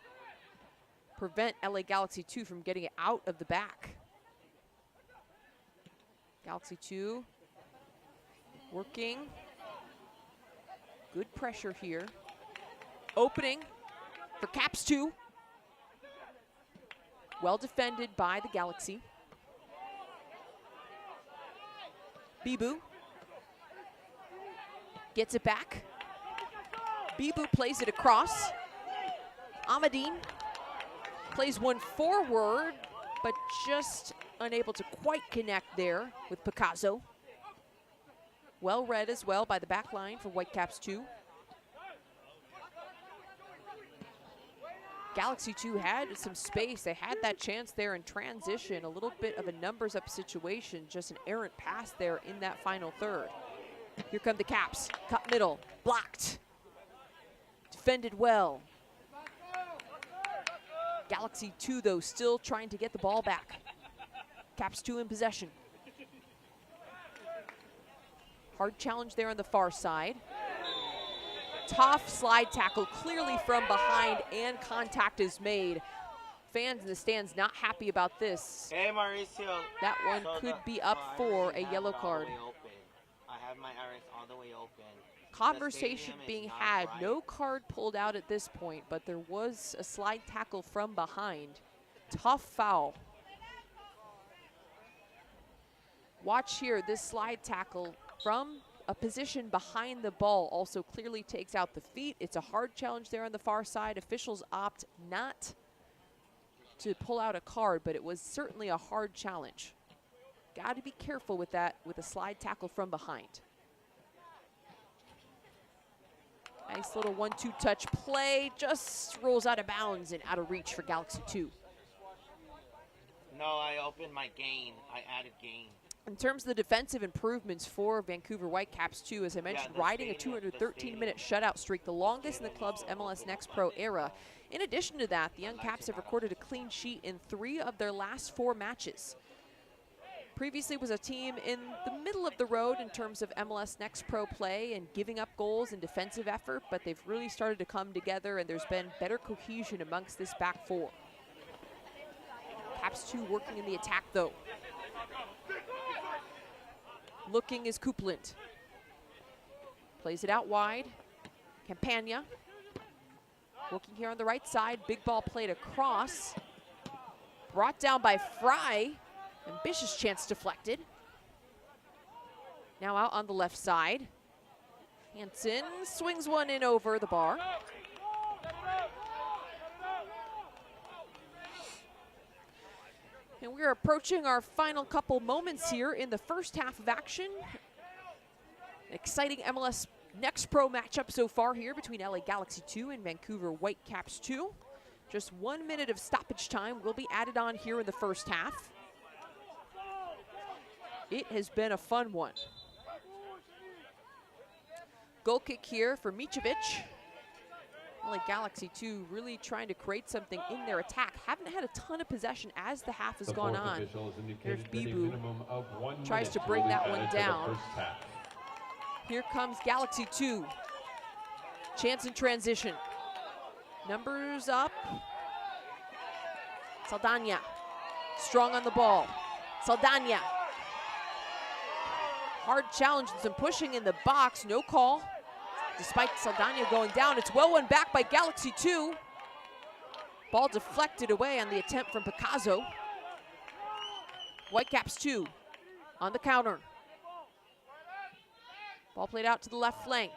prevent LA Galaxy 2 from getting it out of the back. Galaxy 2 working. Good pressure here. Opening for Caps 2. Well defended by the Galaxy. Bibu gets it back. Bibu plays it across. Amadine plays one forward, but just unable to quite connect there with Picasso. Well read as well by the back line for Whitecaps 2. Galaxy 2 had some space. They had that chance there in transition, a little bit of a numbers up situation, just an errant pass there in that final third. Here come the Caps, cut middle, blocked. Defended well. Galaxy 2 though still trying to get the ball back. Caps 2 in possession. Hard challenge there on the far side. Tough slide tackle, clearly from behind, and contact is made. Fans in the stands not happy about this. Hey Mauricio. That one could be up for a yellow card. I have my iris all the way open. Conversation being had, no card pulled out at this point, but there was a slide tackle from behind. Tough foul. Watch here, this slide tackle from a position behind the ball also clearly takes out the feet. It's a hard challenge there on the far side. Officials opt not to pull out a card, but it was certainly a hard challenge. Got to be careful with that, with a slide tackle from behind. Nice little 1-2 touch play, just rolls out of bounds and out of reach for Galaxy 2. No, I opened my gain. I added gain. In terms of the defensive improvements for Vancouver Whitecaps 2, as I mentioned, riding a 213-minute shutout streak, the longest in the club's MLS Next Pro era. In addition to that, the Young Caps have recorded a clean sheet in 3 of their last 4 matches. Previously was a team in the middle of the road in terms of MLS Next Pro play and giving up goals and defensive effort, but they've really started to come together and there's been better cohesion amongst this back 4. Caps 2 working in the attack though. Looking is Coupland. Plays it out wide. Campagna. Working here on the right side. Big ball played across. Brought down by Fry. Ambitious chance deflected. Now out on the left side. Hansen swings one in over the bar. And we're approaching our final couple moments here in the first half of action. An exciting MLS Next Pro matchup so far here between LA Galaxy 2 and Vancouver Whitecaps 2. Just 1 minute of stoppage time will be added on here in the first half. It has been a fun one. Goal kick here for Micevic. LA Galaxy 2 really trying to create something in their attack. Haven't had a ton of possession as the half has gone on. Here's Bibu. Tries to bring that one down. Here comes Galaxy 2. Chance in transition. Numbers up. Saldana. Strong on the ball. Saldana. Hard challenge and some pushing in the box. No call. Despite Saldana going down, it's well won back by Galaxy 2. Ball deflected away on the attempt from Picasso. Whitecaps 2 on the counter. Ball played out to the left flank.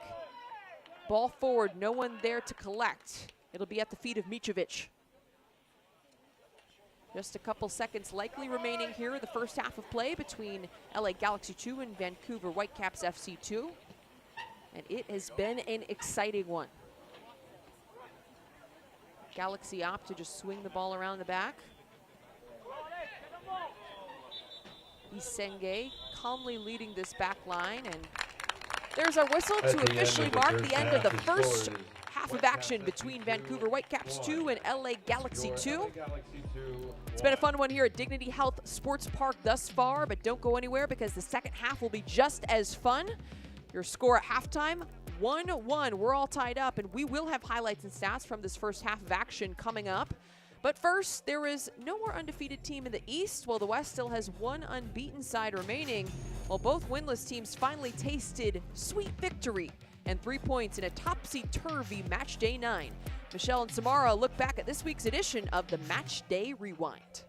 Ball forward, no one there to collect. It'll be at the feet of Micevic. Just a couple seconds likely remaining here in the first half of play between LA Galaxy 2 and Vancouver Whitecaps FC 2. And it has been an exciting one. Galaxy opt to just swing the ball around the back. Isenge calmly leading this back line. And there's our whistle At to the end officially of the mark first the end of the half, the first score is half of Whitecaps action FC between 2, Vancouver Whitecaps 2 and LA Galaxy Your 2. LA Galaxy 2. It's been a fun one here at Dignity Health Sports Park thus far, but don't go anywhere because the second half will be just as fun. Your score at halftime, 1-1. We're all tied up, and we will have highlights and stats from this first half of action coming up. But first, there is no more undefeated team in the East, while the West still has one unbeaten side remaining, while both winless teams finally tasted sweet victory and 3 points in a topsy-turvy match day 9. Michelle and Samara look back at this week's edition of the Match Day Rewind.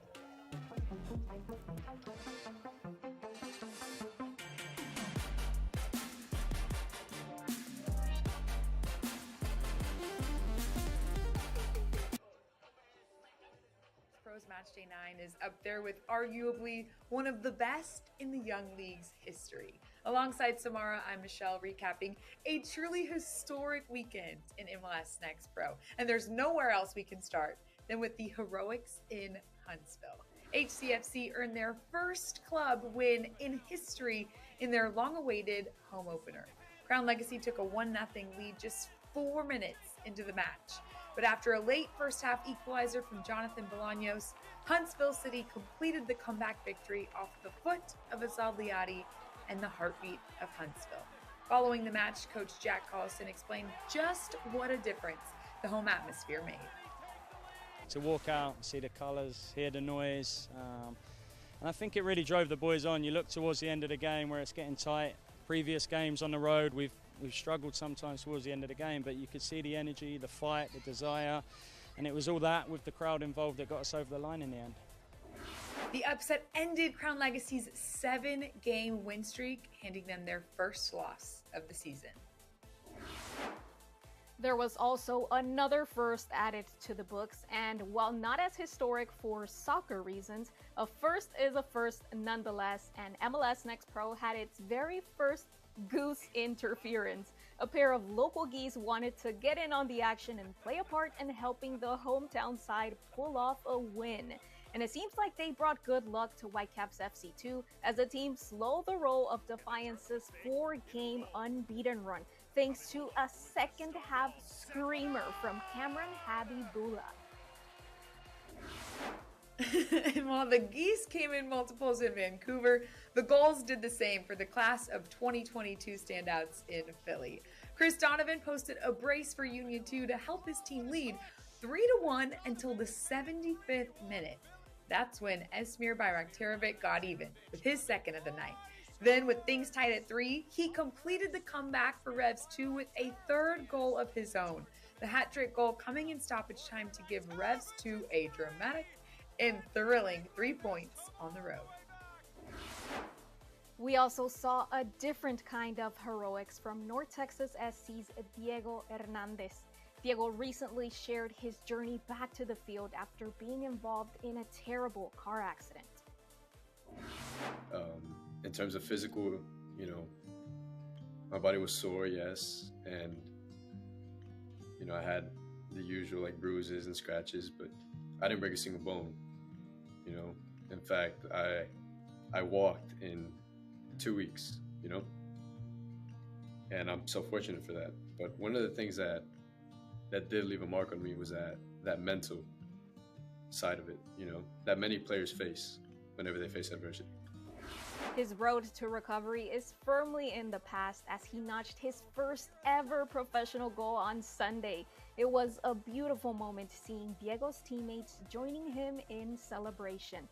Pros Matchday 9 is up there with arguably one of the best in the Young League's history. Alongside Samara, I'm Michelle, recapping a truly historic weekend in MLS Next Pro. And there's nowhere else we can start than with the heroics in Huntsville. HCFC earned their first club win in history in their long-awaited home opener. Crown Legacy took a 1-0 lead just 4 minutes into the match. But after a late first half equalizer from Jonathan Bolaños, Huntsville City completed the comeback victory off the foot of Asad Liadi and the heartbeat of Huntsville. Following the match, Coach Jack Collison explained just what a difference the home atmosphere made. To walk out, see the colours, hear the noise, and I think it really drove the boys on. You look towards the end of the game where it's getting tight. Previous games on the road, we've struggled sometimes towards the end of the game, but you could see the energy, the fight, the desire, and it was all that with the crowd involved that got us over the line in the end. The upset ended Crown Legacy's 7-game win streak, handing them their first loss of the season. There was also another first added to the books, and while not as historic for soccer reasons, a first is a first nonetheless, and MLS Next Pro had its very first goose interference. A pair of local geese wanted to get in on the action and play a part in helping the hometown side pull off a win. And it seems like they brought good luck to Whitecaps FC2 as the team slowed the roll of Defiance's 4-game unbeaten run, thanks to a second half screamer from Cameron Habibullah. And while the Geese came in multiples in Vancouver, the goals did the same for the class of 2022 standouts in Philly. Chris Donovan posted a brace for Union 2 to help his team lead 3-1 until the 75th minute. That's when Esmir Bayraktarovic got even with his second of the night. Then, with things tied at 3, he completed the comeback for Revs 2 with a third goal of his own. The hat-trick goal coming in stoppage time to give Revs 2 a dramatic and thrilling 3 points on the road. We also saw a different kind of heroics from North Texas SC's Diego Hernandez. Diego recently shared his journey back to the field after being involved in a terrible car accident. In terms of physical, my body was sore, yes, and I had the usual like bruises and scratches, but I didn't break a single bone. In fact, I walked in 2 weeks, and I'm so fortunate for that. But one of the things that did leave a mark on me was that mental side of it, that many players face whenever they face adversity. His road to recovery is firmly in the past as he notched his first ever professional goal on Sunday. It was a beautiful moment seeing Diego's teammates joining him in celebration.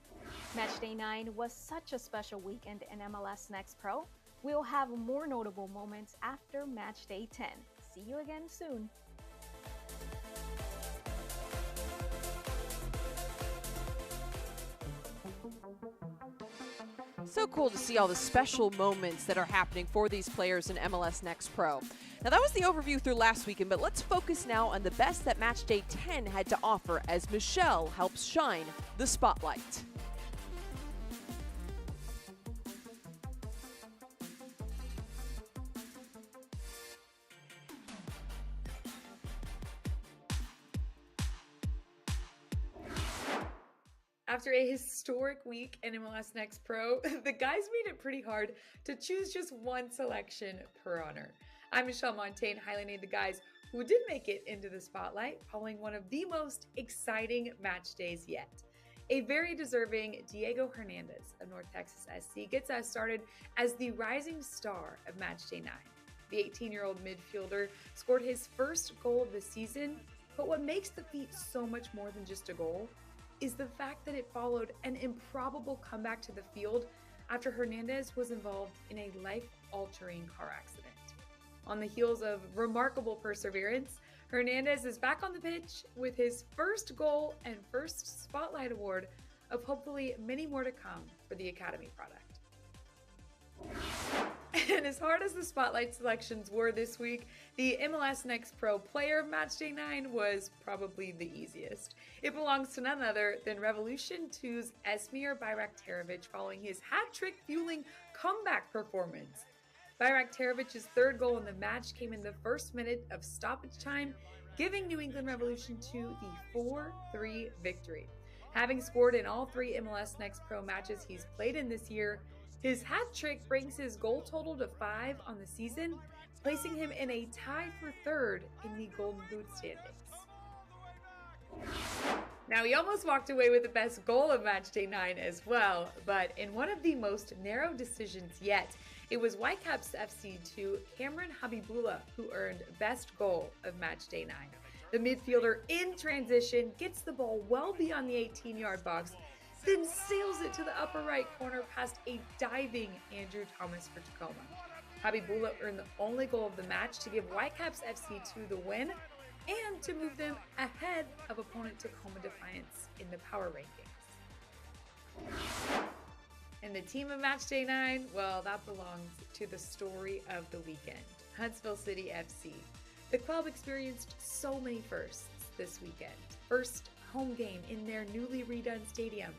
Matchday 9 was such a special weekend in MLS Next Pro. We'll have more notable moments after Matchday 10. See you again soon. So cool to see all the special moments that are happening for these players in MLS Next Pro. Now that was the overview through last weekend, but let's focus now on the best that Matchday 10 had to offer as Michelle helps shine the spotlight. After a historic week in MLS Next Pro, the guys made it pretty hard to choose just one selection per honor. I'm Michelle Montaigne, highlighting the guys who did make it into the spotlight following one of the most exciting match days yet. A very deserving Diego Hernandez of North Texas SC gets us started as the rising star of Matchday 9. The 18-year-old midfielder scored his first goal of the season, but what makes the feat so much more than just a goal is the fact that it followed an improbable comeback to the field after Hernandez was involved in a life-altering car accident. On the heels of remarkable perseverance, Hernandez is back on the pitch with his first goal and first Spotlight Award of hopefully many more to come for the Academy product. And as hard as the Spotlight selections were this week, the MLS Next Pro player of Matchday 9 was probably the easiest. It belongs to none other than Revolution 2's Esmir Bayraktarovic following his hat-trick fueling comeback performance. Bayraktarovic's third goal in the match came in the first minute of stoppage time, giving New England Revolution 2 the 4-3 victory. Having scored in all 3 MLS Next Pro matches he's played in this year, his hat trick brings his goal total to 5 on the season, placing him in a tie for third in the Golden Boot standings. Now, he almost walked away with the best goal of Matchday 9 as well, but in one of the most narrow decisions yet, it was Whitecaps FC 2 Cameron Habibullah who earned best goal of Matchday 9. The midfielder in transition gets the ball well beyond the 18-yard box, then sails it to the upper right corner past a diving Andrew Thomas for Tacoma. Habibullah earned the only goal of the match to give Whitecaps FC 2 the win and to move them ahead of opponent Tacoma Defiance in the power rankings. And the team of Matchday 9, well, that belongs to the story of the weekend, Huntsville City FC. The club experienced so many firsts this weekend. First home game in their newly redone stadium,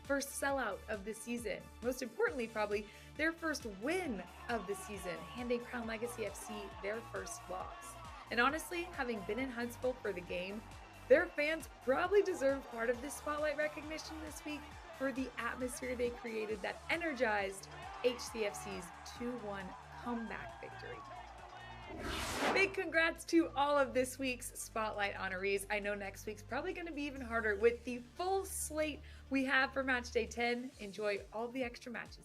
first sellout of the season, most importantly probably their first win of the season, handing Crown Legacy FC their first loss. And honestly, having been in Huntsville for the game, their fans probably deserve part of this spotlight recognition this week for the atmosphere they created that energized HCFC's 2-1 comeback victory. Big congrats to all of this week's Spotlight honorees. I know next week's probably going to be even harder with the full slate we have for Matchday 10. Enjoy all the extra matches.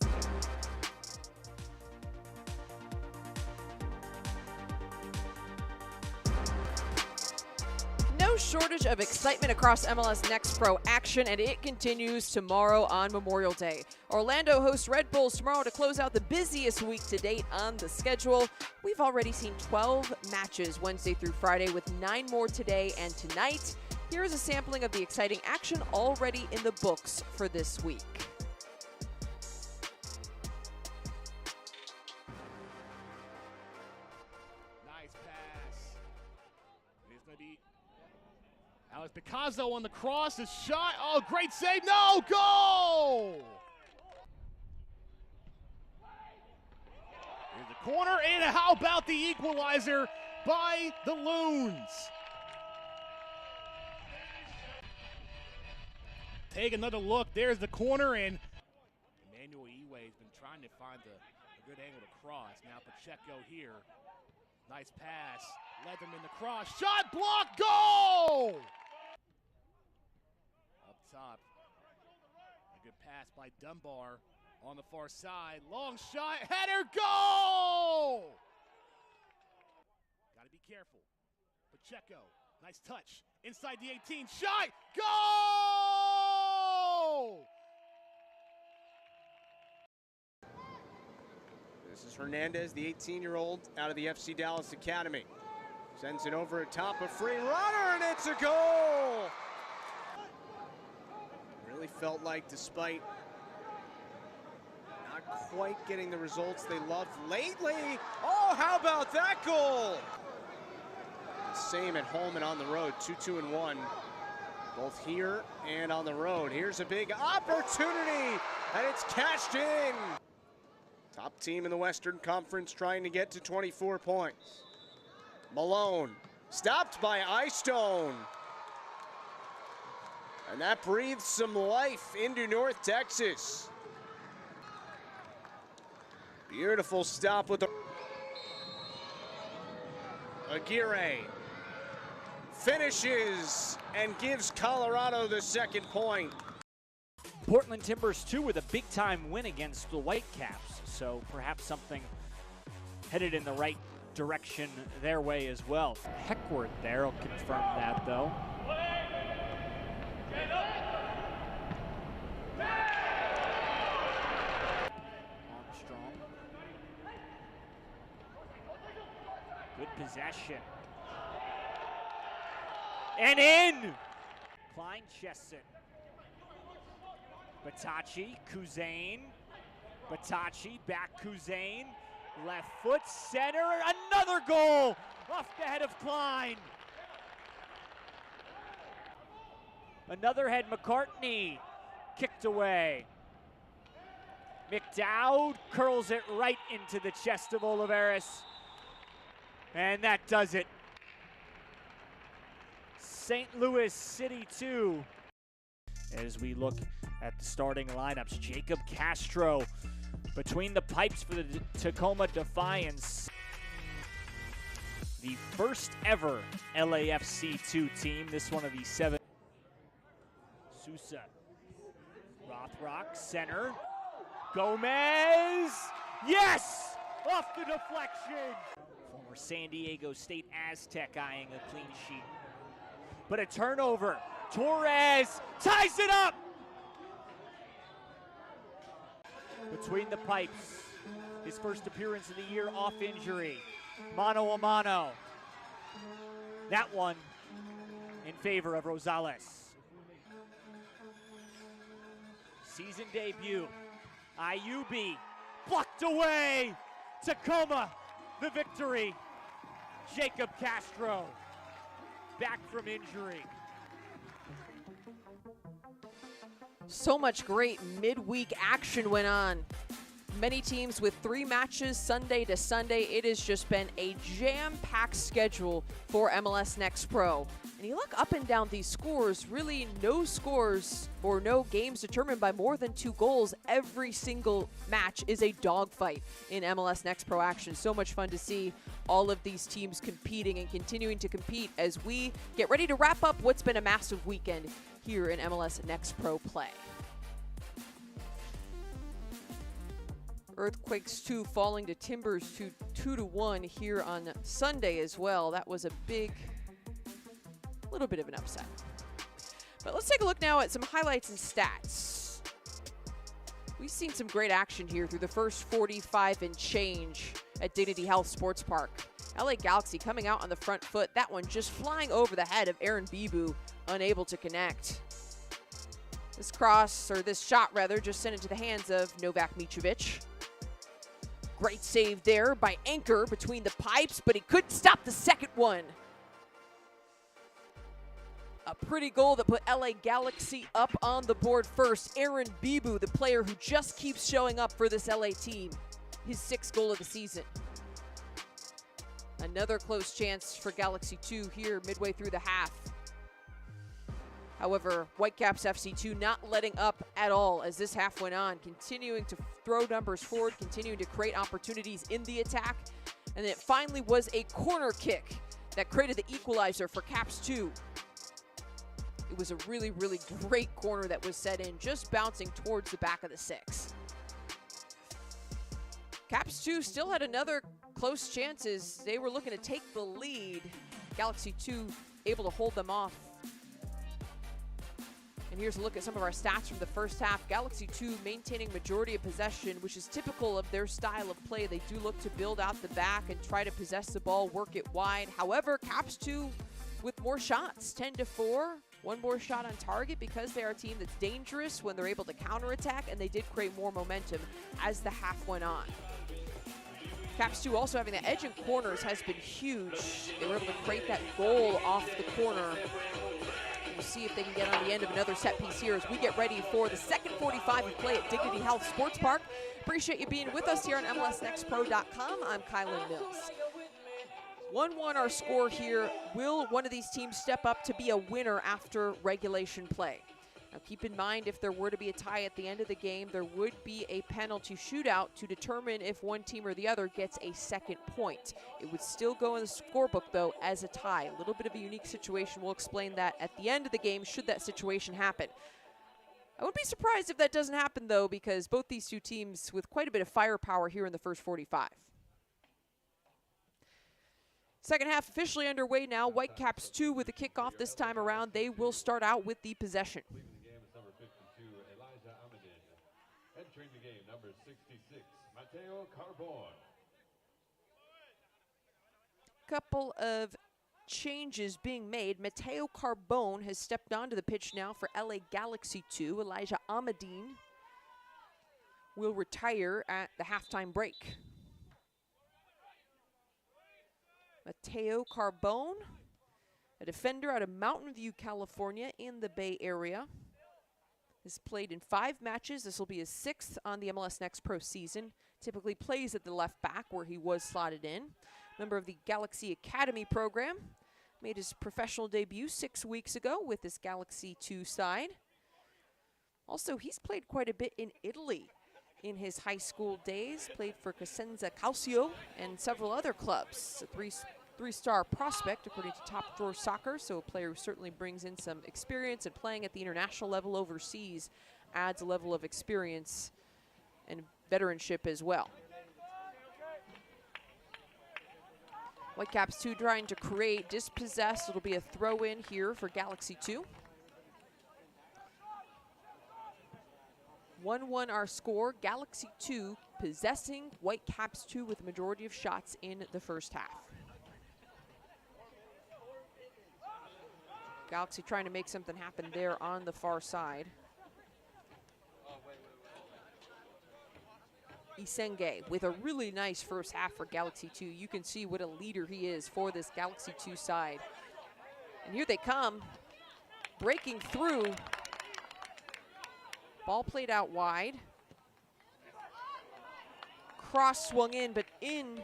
No shortage of excitement across MLS Next Pro action, and it continues tomorrow on Memorial Day. Orlando hosts Red Bulls tomorrow to close out the busiest week to date on the schedule. We've already seen 12 matches Wednesday through Friday, with 9 more today and tonight. Here is a sampling of the exciting action already in the books for this week. Nice pass. It's going to be Alex Picasso on the cross, his shot. Oh, great save. No, goal! Here's the corner, and how about the equalizer by the Loons? Take another look. There's the corner, and Emmanuel Iwe has been trying to find a good angle to cross. Now Pacheco here. Nice pass. Led them in the cross. Shot, block, goal! Up top. A good pass by Dunbar on the far side. Long shot, header, goal! Got to be careful. Pacheco, nice touch. Inside the 18, shot, goal! This is Hernandez, the 18-year-old out of the FC Dallas Academy. Sends it over atop a free runner, and it's a goal! Really felt like, despite not quite getting the results they loved lately, oh, how about that goal? Same at home and on the road, 2-2-1, both here and on the road. Here's a big opportunity, and it's cashed in. Top team in the Western Conference trying to get to 24 points. Malone, stopped by Eyestone. And that breathes some life into North Texas. Beautiful stop with the Aguirre finishes and gives Colorado the second point. Portland Timbers, too, with a big-time win against the Whitecaps, so perhaps something headed in the right direction their way as well. Heckworth there will confirm that, though. Armstrong. Good possession. And in! Klein Chesson. Batachi, Kuzain. Batachi, back Kuzain. Left foot, center, another goal off the head of Klein. Another head, McCartney, kicked away. McDowd curls it right into the chest of Olivares. And that does it. St. Louis City 2. As we look at the starting lineups, Jacob Castro between the pipes for the Tacoma Defiance. The first ever LAFC2 team, this one of the 7. Sousa, Rothrock, center. Gomez, yes! Off the deflection. Former San Diego State Aztec eyeing a clean sheet. But a turnover. Torres ties it up! Between the pipes, his first appearance of the year off injury. Mano a mano. That one in favor of Rosales. Season debut. Ayubi blocked away. Tacoma, the victory. Jacob Castro back from injury. So much great midweek action went on. Many teams with 3 matches Sunday to Sunday. It has just been a jam-packed schedule for MLS Next Pro. And you look up and down these scores, really no scores or no games determined by more than 2 goals. Every single match is a dogfight in MLS Next Pro action. So much fun to see all of these teams competing and continuing to compete as we get ready to wrap up what's been a massive weekend here in MLS Next Pro play. Earthquakes 2 falling to Timbers 2-1 here on Sunday as well. That was a little bit of an upset. But let's take a look now at some highlights and stats. We've seen some great action here through the first 45 and change at Dignity Health Sports Park. LA Galaxy coming out on the front foot. That one just flying over the head of Aaron Bibu, unable to connect. This shot just sent into the hands of Novak Mitrovic. Great save there by Anchor between the pipes, but he couldn't stop the second one. A pretty goal that put LA Galaxy up on the board first. Aaron Bibu, the player who just keeps showing up for this LA team. His 6th goal of the season. Another close chance for Galaxy 2 here midway through the half. However, Whitecaps FC2 not letting up at all as this half went on, continuing to throw numbers forward, continuing to create opportunities in the attack. And then it finally was a corner kick that created the equalizer for Caps 2. It was a really, really great corner that was set in, just bouncing towards the back of the 6. Caps 2 still had another close chances. They were looking to take the lead. Galaxy 2 able to hold them off. And here's a look at some of our stats from the first half. Galaxy 2 maintaining majority of possession, which is typical of their style of play. They do look to build out the back and try to possess the ball, work it wide. However, Caps 2 with more shots, 10-4. One more shot on target because they are a team that's dangerous when they're able to counterattack, and they did create more momentum as the half went on. Caps 2 also having the edge in corners has been huge. They were able to create that goal off the corner. We'll see if they can get on the end of another set piece here as we get ready for the second 45 of play at Dignity Health Sports Park. Appreciate you being with us here on MLSNextPro.com. I'm Kylan Mills. 1-1 our score here. Will one of these teams step up to be a winner after regulation play? Now keep in mind, if there were to be a tie at the end of the game, there would be a penalty shootout to determine if one team or the other gets a second point. It would still go in the scorebook, though, as a tie. A little bit of a unique situation. We'll explain that at the end of the game, should that situation happen. I wouldn't be surprised if that doesn't happen, though, because both these two teams with quite a bit of firepower here in the first 45. Second half officially underway now. Whitecaps 2 with the kickoff this time around. They will start out with the possession. Entering the game, number 66, Mateo Carbon. Couple of changes being made. Mateo Carbone has stepped onto the pitch now for LA Galaxy 2. Elijah Amadine will retire at the halftime break. Mateo Carbone, a defender out of Mountain View, California in the Bay Area. Has played in 5 matches. This will be his 6th on the MLS Next Pro season. Typically plays at the left back where he was slotted in. Member of the Galaxy Academy program. Made his professional debut 6 weeks ago with this Galaxy 2 side. Also, he's played quite a bit in Italy in his high school days. Played for Cosenza Calcio and several other clubs. A three-star prospect according to Top Drawer Soccer, so a player who certainly brings in some experience, and playing at the international level overseas adds a level of experience and veteranship as well. Whitecaps 2 trying to create, dispossess. It'll be a throw-in here for Galaxy 2. 1-1 our score. Galaxy 2 possessing, Whitecaps 2 with the majority of shots in the first half. Galaxy trying to make something happen there on the far side. Isenge with a really nice first half for Galaxy 2. You can see what a leader he is for this Galaxy 2 side. And here they come, breaking through. Ball played out wide. Cross swung in, but in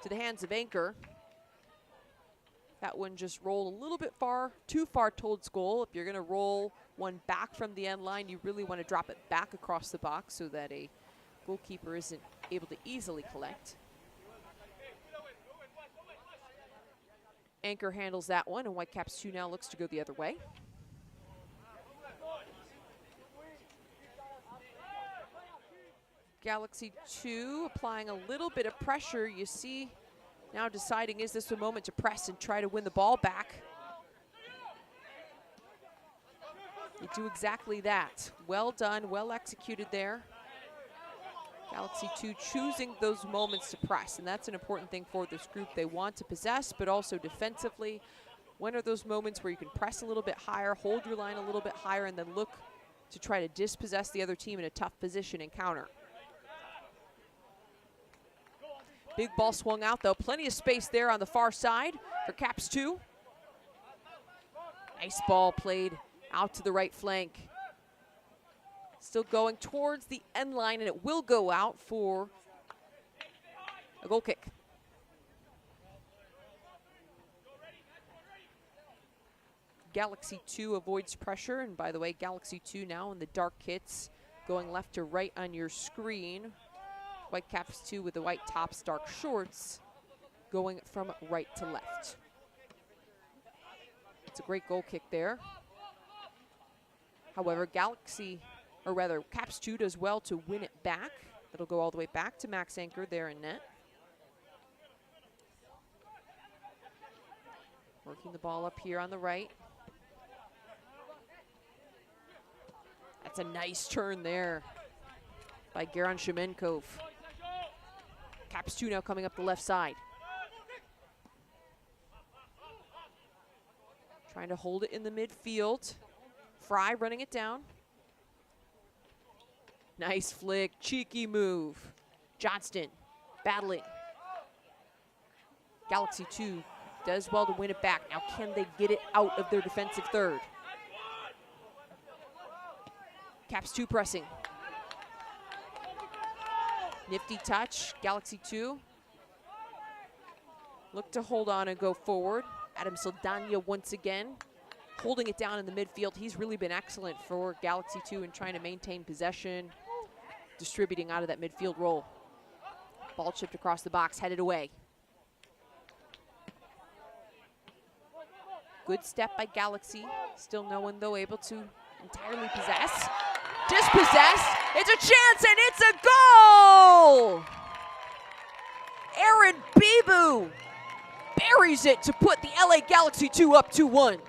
to the hands of Anchor. That one just rolled a little bit too far towards goal. If you're going to roll one back from the end line, you really want to drop it back across the box so that a goalkeeper isn't able to easily collect. Anchor handles that one, and Whitecaps 2 now looks to go the other way. Galaxy 2 applying a little bit of pressure. You see now deciding, is this a moment to press and try to win the ball back? You do exactly that. Well done, well executed there. Galaxy 2 choosing those moments to press, and that's an important thing for this group. They want to possess, but also defensively. When are those moments where you can press a little bit higher, hold your line a little bit higher, and then look to try to dispossess the other team in a tough position and counter? Big ball swung out, though. Plenty of space there on the far side for Caps 2. Nice ball played out to the right flank. Still going towards the end line, and it will go out for a goal kick. Galaxy 2 avoids pressure, and by the way, Galaxy 2 now in the dark kits, going left to right on your screen. Whitecaps 2 with the white tops, dark shorts, going from right to left. It's a great goal kick there. However, Caps 2 does well to win it back. It'll go all the way back to Max Anchor there in net. Working the ball up here on the right. That's a nice turn there by Geron Shemenkov. Caps 2 now coming up the left side. Trying to hold it in the midfield. Fry running it down. Nice flick, cheeky move. Johnston battling. Galaxy 2 does well to win it back. Now can they get it out of their defensive third? Caps 2 pressing. Nifty touch, Galaxy 2. Look to hold on and go forward. Adam Saldana once again holding it down in the midfield. He's really been excellent for Galaxy 2 in trying to maintain possession, distributing out of that midfield role. Ball chipped across the box, headed away. Good step by Galaxy. Still no one, though, able to entirely possess. Dispossess. It's a chance, and it's a goal! Aaron Bibu buries it to put the LA Galaxy 2 up 2-1.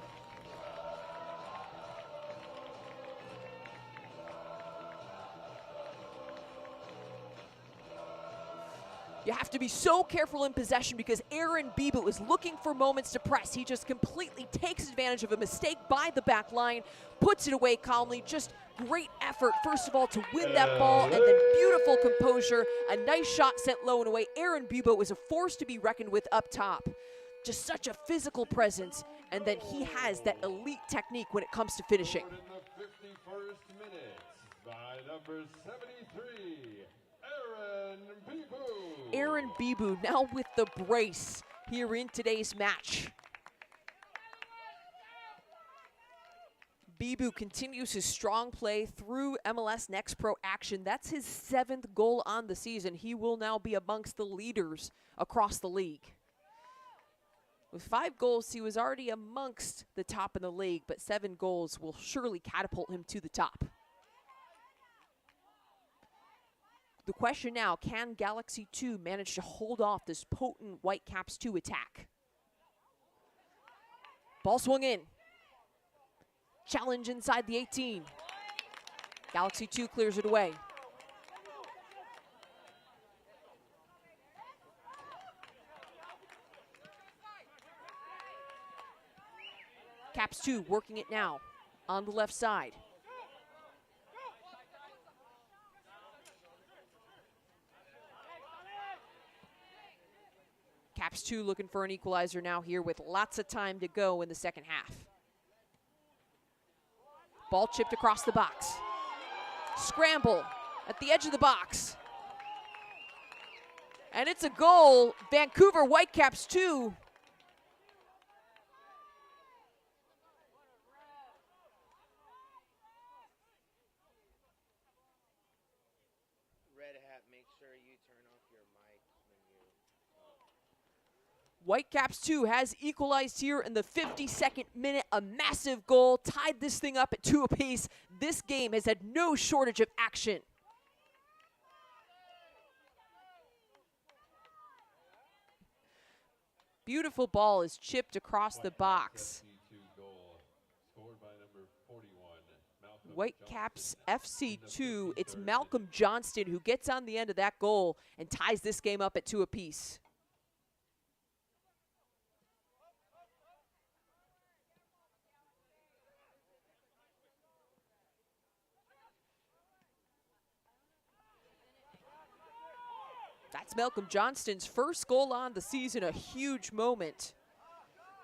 You have to be so careful in possession because Aaron Bibu is looking for moments to press. He just completely takes advantage of a mistake by the back line, puts it away calmly. Just great effort, first of all, to win that ball, and then beautiful composure. A nice shot sent low and away. Aaron Bibu is a force to be reckoned with up top. Just such a physical presence, and then he has that elite technique when it comes to finishing. In the 51st minute by number 73, Aaron Bibu. Aaron Bibu now with the brace here in today's match. Bibu continues his strong play through MLS Next Pro action. That's his 7th goal on the season. He will now be amongst the leaders across the league. With 5 goals, he was already amongst the top in the league, but 7 goals will surely catapult him to the top. The question now, can Galaxy 2 manage to hold off this potent Whitecaps 2 attack? Ball swung in. Challenge inside the 18. Galaxy 2 clears it away. Caps 2 working it now on the left side. Caps 2 looking for an equalizer now here with lots of time to go in the second half. Ball chipped across the box. Scramble at the edge of the box. And it's a goal. Vancouver Whitecaps 2. Red Hat, make sure you turn off your mic when you... Whitecaps 2 has equalized here in the 52nd minute. A massive goal, tied this thing up at 2 apiece. This game has had no shortage of action. Beautiful ball is chipped across the box. Whitecaps FC2, it's Malcolm Johnston who gets on the end of that goal and ties this game up at 2 apiece. That's Malcolm Johnston's first goal on the season, a huge moment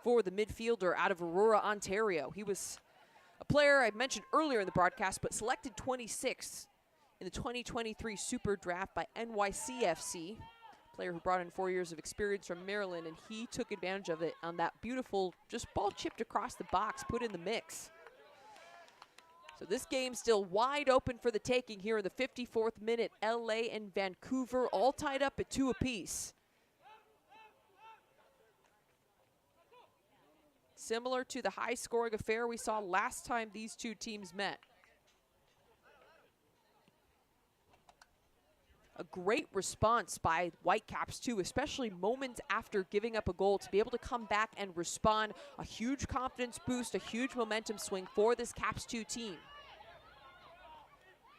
for the midfielder out of Aurora, Ontario. He was a player I mentioned earlier in the broadcast, but selected 26th in the 2023 Super Draft by NYCFC. Player who brought in 4 years of experience from Maryland, and he took advantage of it on that beautiful, just ball chipped across the box, put in the mix. So this game's still wide open for the taking here in the 54th minute. LA and Vancouver all tied up at 2 apiece. Similar to the high-scoring affair we saw last time these two teams met. A great response by Whitecaps too, especially moments after giving up a goal, to be able to come back and respond. A huge confidence boost, a huge momentum swing for this Caps 2 team.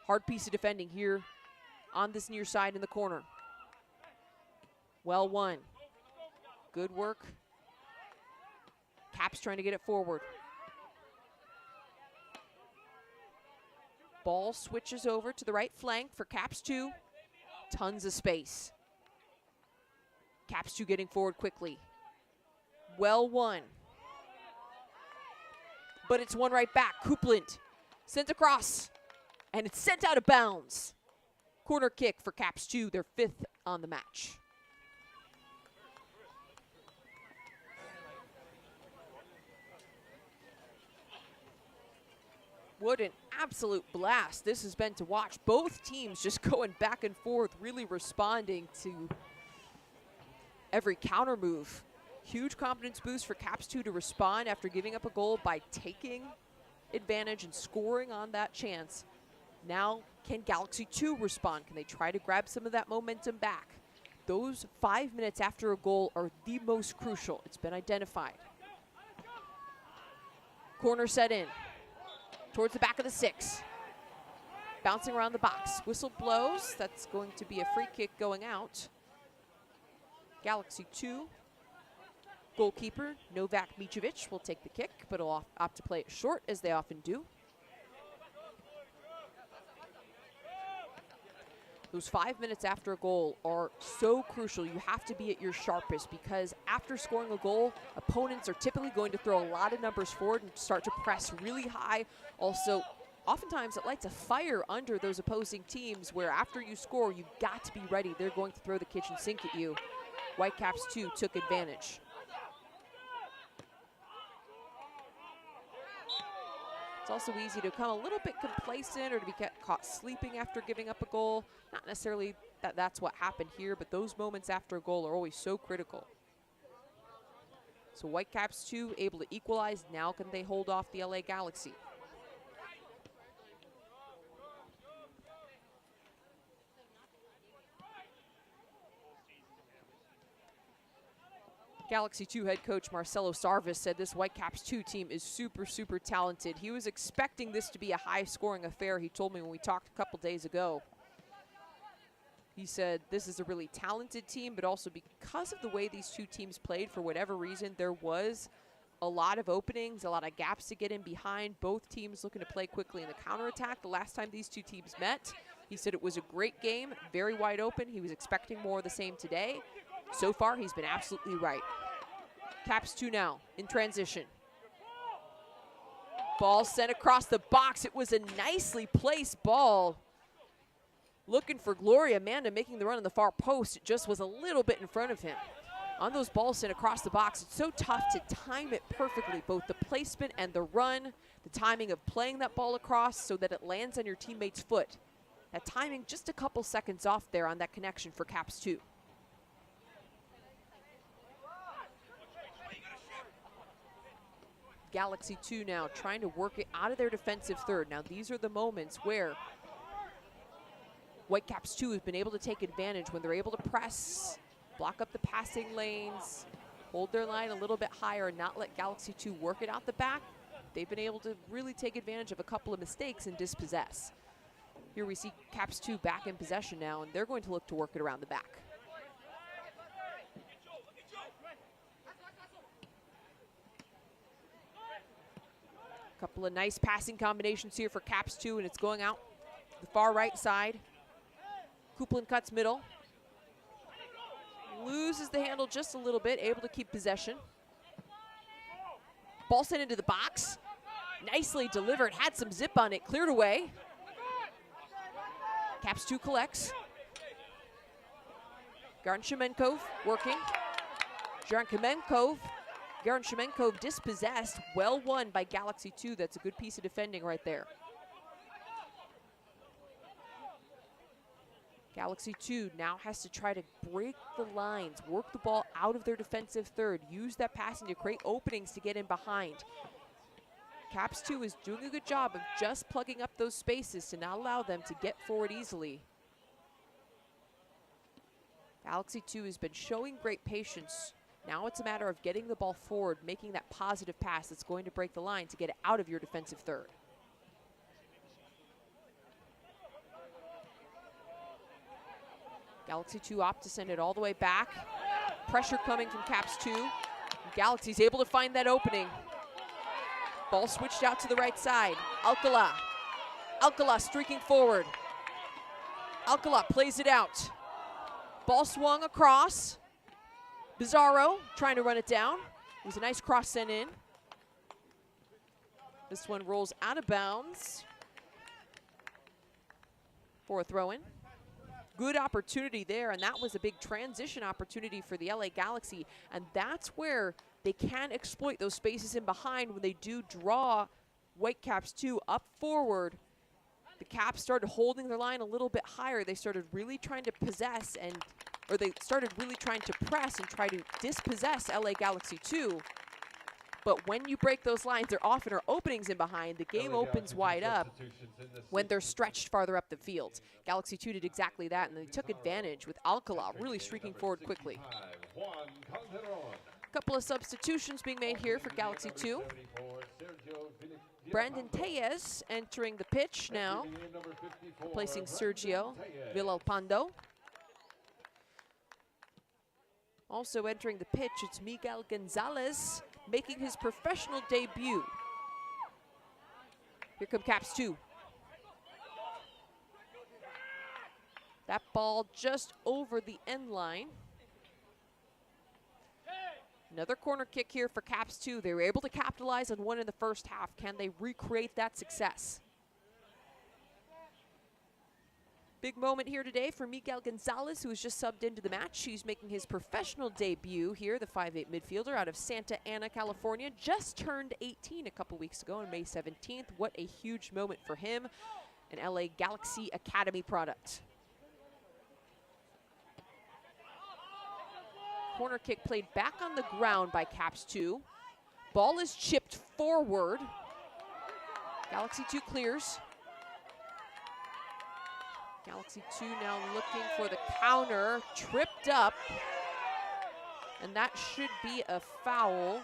Hard piece of defending here on this near side in the corner. Well won. Good work. Caps trying to get it forward. Ball switches over to the right flank for Caps 2. Tons of space. Caps 2 getting forward quickly. Well won. But it's one right back. Coupland sent across. And it's sent out of bounds. Corner kick for Caps 2, their 5th on the match. What an absolute blast this has been to watch. Both teams just going back and forth, really responding to every counter move. Huge confidence boost for Caps 2 to respond after giving up a goal by taking advantage and scoring on that chance. Now, can Galaxy 2 respond? Can they try to grab some of that momentum back? Those 5 minutes after a goal are the most crucial. It's been identified. Corner set in towards the back of the 6. Bouncing around the box. Whistle blows. That's going to be a free kick going out. Galaxy 2. Goalkeeper Novak Mitrovic will take the kick, but will opt to play it short, as they often do. Those 5 minutes after a goal are so crucial. You have to be at your sharpest, because after scoring a goal, opponents are typically going to throw a lot of numbers forward and start to press really high. Also, oftentimes it lights a fire under those opposing teams, where after you score, you've got to be ready. They're going to throw the kitchen sink at you. Whitecaps 2 took advantage. It's also easy to become a little bit complacent or to be caught sleeping after giving up a goal. Not necessarily that that's what happened here, but those moments after a goal are always so critical. So Whitecaps 2 able to equalize. Now can they hold off the LA Galaxy? Galaxy 2 head coach Marcelo Sarvis said this Whitecaps 2 team is super, super talented. He was expecting this to be a high-scoring affair, he told me when we talked a couple days ago. He said this is a really talented team, but also because of the way these two teams played, for whatever reason, there was a lot of openings, a lot of gaps to get in behind. Both teams looking to play quickly in the counterattack. The last time these two teams met, he said it was a great game, very wide open. He was expecting more of the same today. So far, he's been absolutely right. Caps 2 now in transition. Ball sent across the box. It was a nicely placed ball. Looking for Gloria Amanda making the run on the far post. It just was a little bit in front of him. On those balls sent across the box, it's so tough to time it perfectly, both the placement and the run, the timing of playing that ball across so that it lands on your teammate's foot. That timing just a couple seconds off there on that connection for Caps 2. Galaxy 2 now trying to work it out of their defensive third. Now these are the moments where Whitecaps 2 has been able to take advantage when they're able to press, block up the passing lanes, hold their line a little bit higher and not let Galaxy 2 work it out the back. They've been able to really take advantage of a couple of mistakes and dispossess. Here we see Caps 2 back in possession now, and they're going to look to work it around the back. Couple of nice passing combinations here for Caps 2, and it's going out the far right side. Kuplin cuts middle. Loses the handle just a little bit, able to keep possession. Ball sent into the box. Nicely delivered, had some zip on it, cleared away. Caps 2 collects. Garan-Shemenkov working. Garan-Shemenkov dispossessed, well won by Galaxy 2. That's a good piece of defending right there. Galaxy 2 now has to try to break the lines, work the ball out of their defensive third, use that passing to create openings to get in behind. Caps 2 is doing a good job of just plugging up those spaces to not allow them to get forward easily. Galaxy 2 has been showing great patience. Now it's a matter of getting the ball forward, making that positive pass that's going to break the line to get it out of your defensive third. Galaxy 2 opt to send it all the way back. Pressure coming from Caps 2. Galaxy's able to find that opening. Ball switched out to the right side. Alcala streaking forward. Alcala plays it out. Ball swung across. Bizarro trying to run it down. It was a nice cross sent in. This one rolls out of bounds for a throw-in. Good opportunity there, and that was a big transition opportunity for the LA Galaxy, and that's where they can exploit those spaces in behind when they do draw Whitecaps 2 up forward. The Caps started holding their line a little bit higher. They started really trying to possess or they started really trying to press and try to dispossess LA Galaxy 2. But when you break those lines, there often are openings in behind. The game opens wide up when they're stretched farther up the field. Galaxy 2 did exactly that, and they took advantage with Alcala really streaking forward quickly. A couple of substitutions being made here for Galaxy 2. Brandon Tellez entering the pitch now, replacing Sergio Villalpando. Also entering the pitch, it's Miguel Gonzalez, making his professional debut. Here come Caps 2. That ball just over the end line. Another corner kick here for Caps 2. They were able to capitalize on one in the first half. Can they recreate that success? Big moment here today for Miguel Gonzalez, who was just subbed into the match. He's making his professional debut here, the 5'8" midfielder out of Santa Ana, California. Just turned 18 a couple weeks ago on May 17th. What a huge moment for him, an LA Galaxy Academy product. Corner kick played back on the ground by Caps 2. Ball is chipped forward. Galaxy 2 clears. Galaxy 2 now looking for the counter, tripped up, and that should be a foul.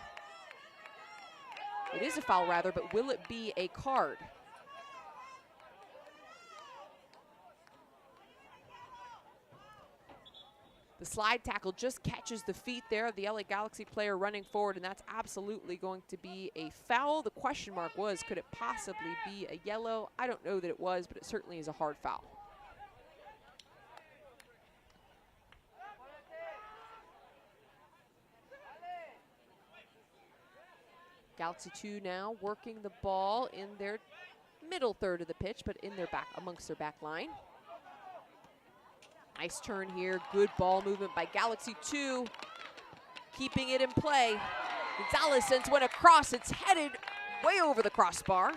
It is a foul rather, but will it be a card? The slide tackle just catches the feet there of the LA Galaxy player running forward, and that's absolutely going to be a foul. The question mark was, could it possibly be a yellow? I don't know that it was, but it certainly is a hard foul. Galaxy 2 now working the ball in their middle third of the pitch, but in their amongst their back line. Nice turn here, good ball movement by Galaxy 2, keeping it in play. Gonzalez sends one across, it's headed way over the crossbar.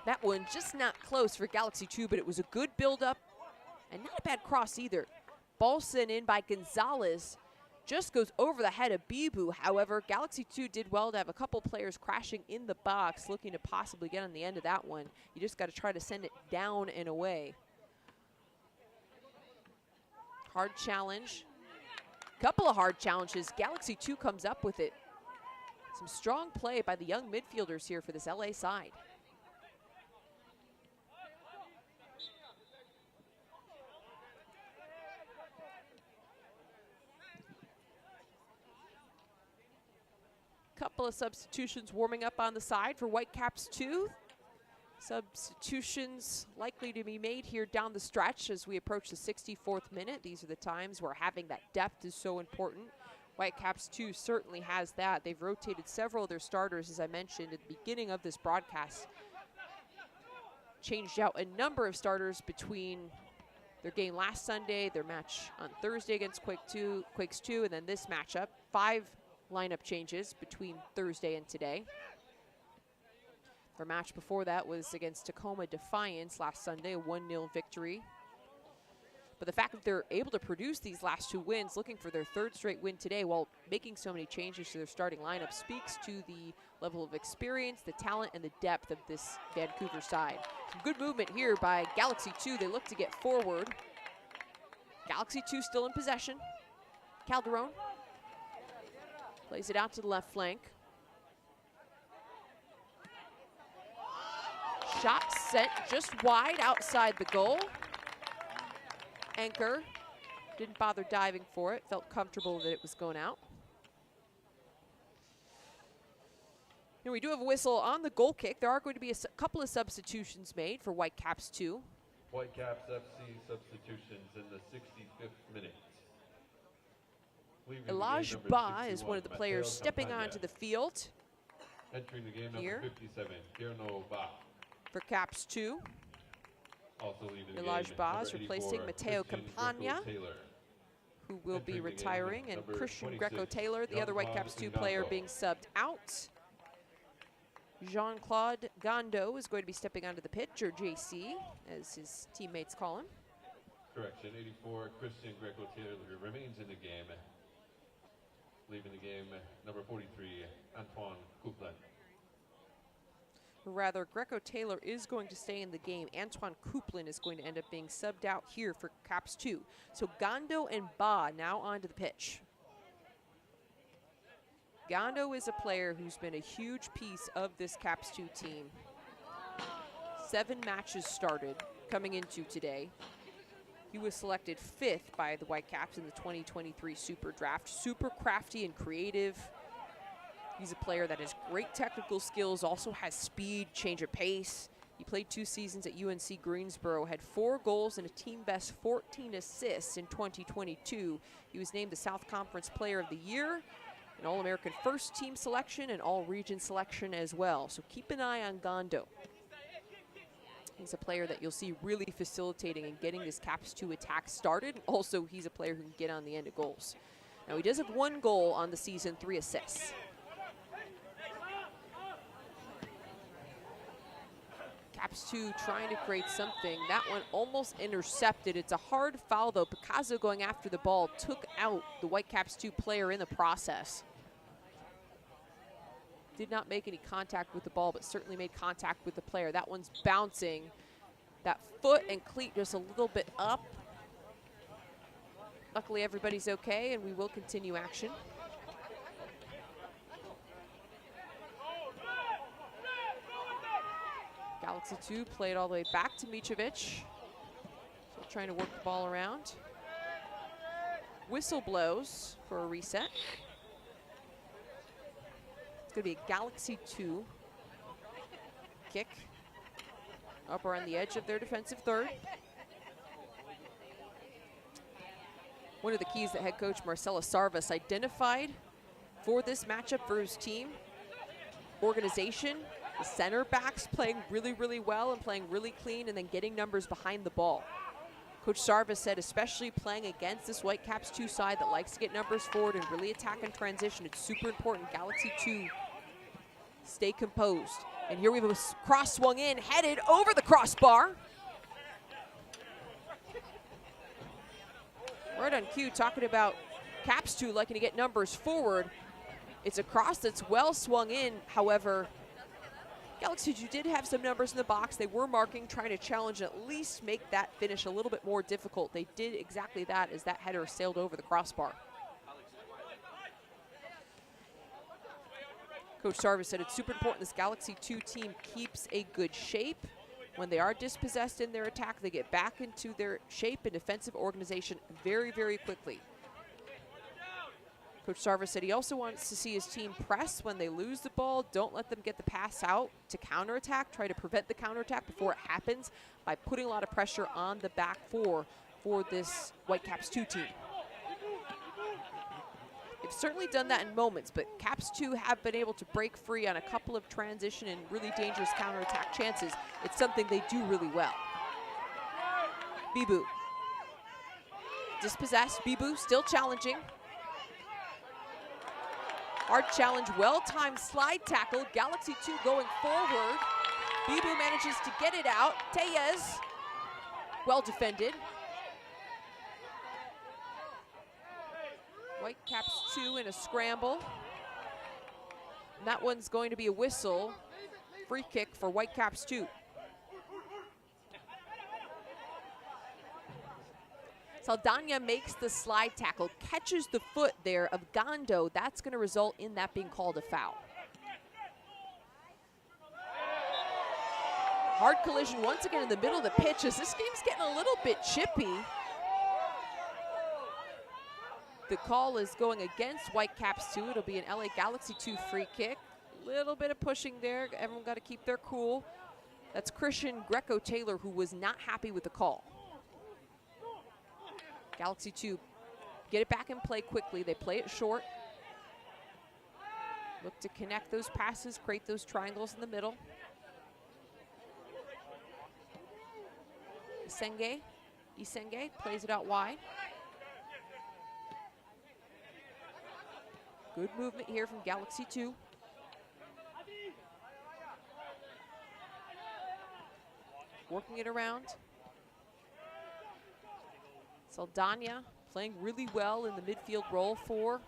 That one just not close for Galaxy 2, but it was a good build-up and not a bad cross either. Ball sent in by Gonzalez, just goes over the head of Bibu. However, Galaxy 2 did well to have a couple players crashing in the box, looking to possibly get on the end of that one. You just got to try to send it down and away. Hard challenge. Couple of hard challenges. Galaxy 2 comes up with it. Some strong play by the young midfielders here for this LA side. Couple of substitutions warming up on the side for Whitecaps 2. Substitutions likely to be made here down the stretch as we approach the 64th minute. These are the times where having that depth is so important. Whitecaps 2 certainly has that. They've rotated several of their starters, as I mentioned at the beginning of this broadcast. Changed out a number of starters between their game last Sunday, their match on Thursday against Quakes 2, and then this matchup. 5 lineup changes between Thursday and today. Their match before that was against Tacoma Defiance last Sunday, a 1-0 victory. But the fact that they're able to produce these last 2 wins, looking for their 3rd straight win today while making so many changes to their starting lineup, speaks to the level of experience, the talent, and the depth of this Vancouver side. Some good movement here by Galaxy 2. They look to get forward. Galaxy 2 still in possession. Calderon plays it out to the left flank. Shot sent just wide outside the goal. Anchor didn't bother diving for it, felt comfortable that it was going out. And we do have a whistle on the goal kick. There are going to be a couple of substitutions made for Whitecaps 2. Whitecaps FC substitutions in the 65th minute. Elijah Ba is one of the players stepping onto the field. Entering the game, here. number 57, Kierno Ba. For Caps 2. Also leaving the Elijah game, Ba number is replacing 84, Mateo Christian Campagna, Greco-Taylor. who will be Entering the game, retiring, and number Christian 26, Greco-Taylor, the other John Whitecaps 2 Juan player, Inango. being subbed out. Jean-Claude Gondo is going to be stepping onto the pitch, or JC, as his teammates call him. Correction, 84, Christian Greco-Taylor remains in the game. Leaving the game, number 43, Antoine Couplin. Rather, Greco-Taylor is going to stay in the game. Antoine Couplin is going to end up being subbed out here for Caps 2. So Gondo and Ba now onto the pitch. Gondo is a player who's been a huge piece of this Caps 2 team. 7 matches started coming into today. He was selected 5th by the Whitecaps in the 2023 Super Draft. Super crafty and creative. He's a player that has great technical skills, also has speed, change of pace. He played 2 seasons at UNC Greensboro, had 4 goals and a team best 14 assists in 2022. He was named the South Conference Player of the Year, an All-American First Team selection, and All-Region selection as well. So keep an eye on Gondo. He's a player that you'll see really facilitating and getting this Caps 2 attack started. Also, he's a player who can get on the end of goals. Now, he does have 1 goal on the season, 3 assists. Caps 2 trying to create something. That one almost intercepted. It's a hard foul, though. Picasso going after the ball took out the Whitecaps 2 player in the process. Did not make any contact with the ball, but certainly made contact with the player. That one's bouncing. That foot and cleat just a little bit up. Luckily, everybody's okay, and we will continue action. Galaxy 2 played all the way back to Mitrovic. Still trying to work the ball around. Whistle blows for a reset. It's going to be a Galaxy 2 kick up around the edge of their defensive third. One of the keys that head coach Marcelo Sarvas identified for this matchup for his team, organization, the center backs playing really, really well and playing really clean and then getting numbers behind the ball. Coach Sarvas said, especially playing against this Whitecaps 2 side that likes to get numbers forward and really attack and transition, it's super important. Galaxy 2 stay composed. And here we have a cross swung in, headed over the crossbar. Right on cue, talking about Caps 2 liking to get numbers forward. It's a cross that's well swung in. However, Galaxy 2 did have some numbers in the box. They were marking, trying to challenge and at least make that finish a little bit more difficult. They did exactly that as that header sailed over the crossbar. Coach Sarvas said it's super important this Galaxy 2 team keeps a good shape. When they are dispossessed in their attack, they get back into their shape and defensive organization very, very quickly. Coach Sarvas said he also wants to see his team press when they lose the ball. Don't let them get the pass out to counterattack. Try to prevent the counterattack before it happens by putting a lot of pressure on the back four for this Whitecaps 2 team. They've certainly done that in moments, but Caps 2 have been able to break free on a couple of transition and really dangerous counterattack chances. It's something they do really well. Bibu. Dispossessed. Bibu still challenging. Hard challenge, well-timed slide tackle. Galaxy 2 going forward. Bibu manages to get it out. Tellez, well defended. Whitecaps 2 in a scramble. And that one's going to be a whistle. Free kick for Whitecaps 2. Saldana makes the slide tackle, catches the foot there of Gondo. That's going to result in that being called a foul. Hard collision once again in the middle of the pitch as this game's getting a little bit chippy. The call is going against Whitecaps 2. It'll be an LA Galaxy 2 free kick. Little bit of pushing there. Everyone got to keep their cool. That's Christian Greco-Taylor, who was not happy with the call. Galaxy 2 get it back in play quickly. They play it short. Look to connect those passes, create those triangles in the middle. Isenge plays it out wide. Good movement here from Galaxy 2. working it around. Saldana playing really well in the midfield role for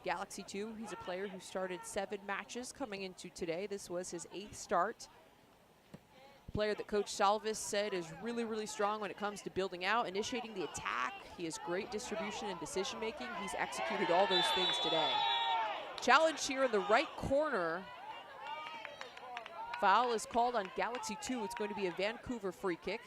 Galaxy 2. He's a player who started 7 matches coming into today. This was his 8th start. A player that Coach Salvis said is really, really strong when it comes to building out, initiating the attack. He has great distribution and decision making. He's executed all those things today. Challenge here in the right corner. Foul is called on Galaxy 2. It's going to be a Vancouver free kick.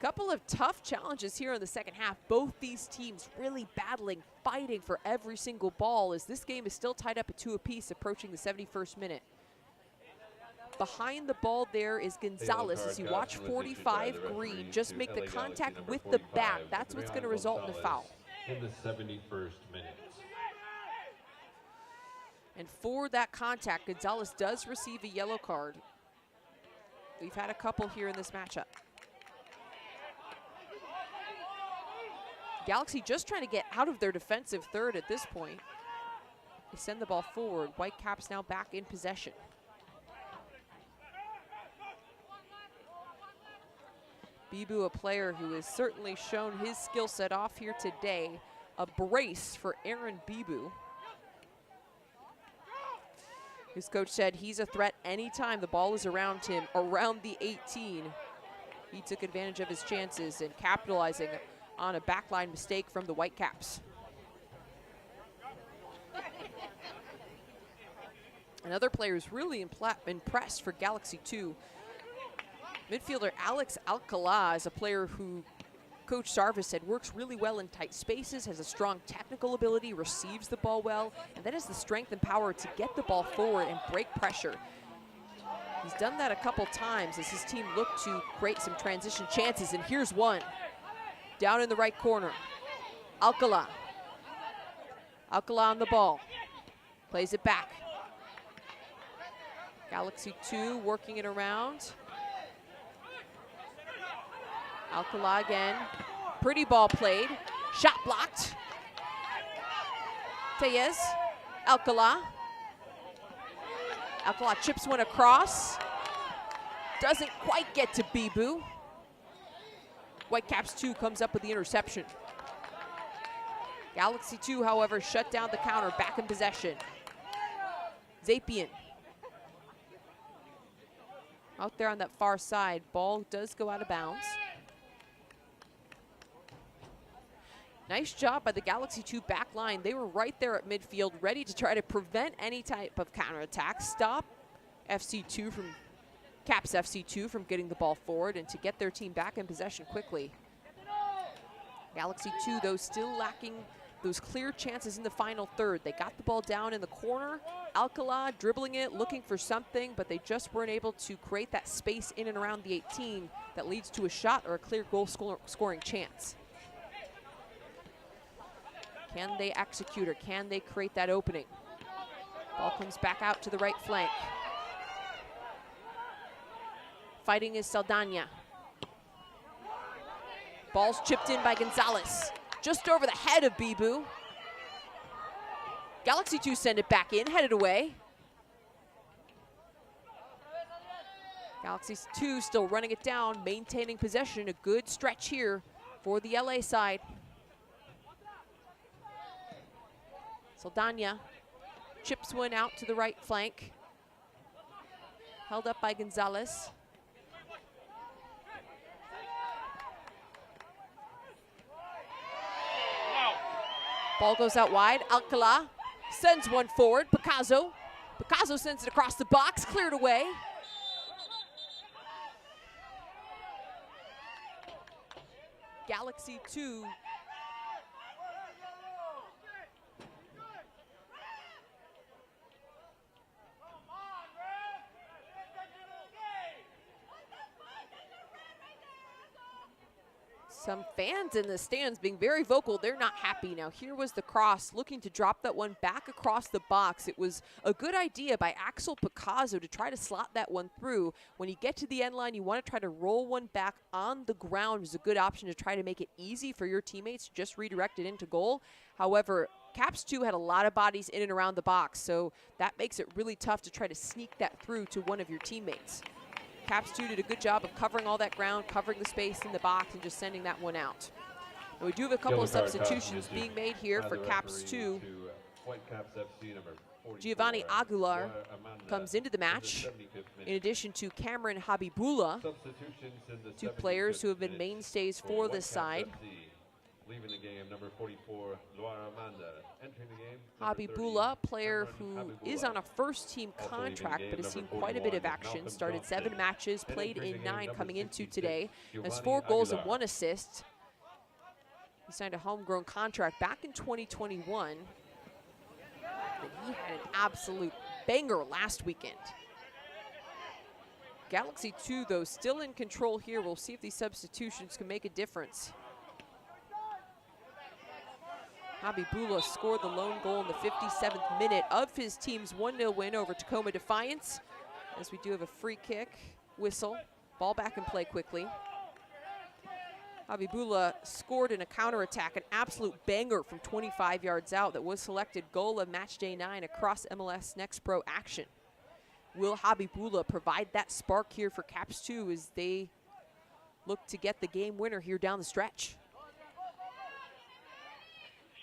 Couple of tough challenges here in the second half. Both these teams really battling, fighting for every single ball as this game is still tied up at 2 apiece, approaching the 71st minute. Behind the ball there is Gonzalez as you watch 45 green. Just make the contact with the back. That's what's going to result in a foul. In the 71st minute. And for that contact, Gonzalez does receive a yellow card. We've had a couple here in this matchup. Galaxy just trying to get out of their defensive third at this point. They send the ball forward. Whitecaps now back in possession. Bibu, a player who has certainly shown his skill set off here today. A brace for Aaron Bibu. His coach said he's a threat anytime the ball is around him, around the 18. He took advantage of his chances and capitalizing on a backline mistake from the Whitecaps. Another player who's really impressed for Galaxy 2. Midfielder Alex Alcala is a player who Coach Sarvis said works really well in tight spaces, has a strong technical ability, receives the ball well, and then has the strength and power to get the ball forward and break pressure. He's done that a couple times as his team looked to create some transition chances, and here's one. Down in the right corner, Alcala. Alcala on the ball, plays it back. Galaxy 2 working it around. Alcala again, pretty ball played, shot blocked. Tellez, Alcala. Alcala chips one across, doesn't quite get to Bibu. Whitecaps 2 comes up with the interception. Galaxy 2, however, shut down the counter, back in possession. Zapian. Out there on that far side, ball does go out of bounds. Nice job by the Galaxy 2 back line. They were right there at midfield, ready to try to prevent any type of counterattack, stop FC2 from Caps FC2 from getting the ball forward and to get their team back in possession quickly. Galaxy 2, though, still lacking those clear chances in the final third. They got the ball down in the corner. Alcala dribbling it, looking for something, but they just weren't able to create that space in and around the 18 that leads to a shot or a clear goal scoring chance. Can they execute or can they create that opening? Ball comes back out to the right flank. Fighting is Saldana. Ball's chipped in by Gonzalez. Just over the head of Bibu. Galaxy 2 send it back in, headed away. Galaxy 2 still running it down, maintaining possession. A good stretch here for the LA side. Saldana chips one out to the right flank. Held up by Gonzalez. Ball goes out wide. Alcala sends one forward. Picasso. Picasso sends it across the box, cleared away. Galaxy 2. Some fans in the stands being very vocal. They're not happy. Now here was the cross, looking to drop that one back across the box. It was a good idea by Axel Picasso to try to slot that one through. When you get to the end line, you want to try to roll one back on the ground. Is a good option to try to make it easy for your teammates to just redirect it into goal. However, Caps 2 had a lot of bodies in and around the box, so that makes it really tough to try to sneak that through to one of your teammates. Caps 2 did a good job of covering all that ground, covering the space in the box, and just sending that one out. And we do have a couple of substitutions being made here for Caps 2. Whitecaps FC number 44, Giovanni Aguilar comes into the match, in addition to Cameron Habibullah, two players who have been mainstays for this side. Leaving the game, number 44, Loire Amanda. Entering the game, Habibullah, player who is on a first-team contract but has seen quite a bit of action. Started 7 matches, played in 9 coming into today. Has 4 goals and 1 assist. He signed a homegrown contract back in 2021. And he had an absolute banger last weekend. Galaxy 2, though, still in control here. We'll see if these substitutions can make a difference. Habibullah scored the lone goal in the 57th minute of his team's 1-0 win over Tacoma Defiance. As we do have a free kick, whistle, ball back in play quickly. Habibullah scored in a counterattack, an absolute banger from 25 yards out that was selected goal of matchday 9 across MLS Next Pro action. Will Habibullah provide that spark here for Caps 2 as they look to get the game winner here down the stretch?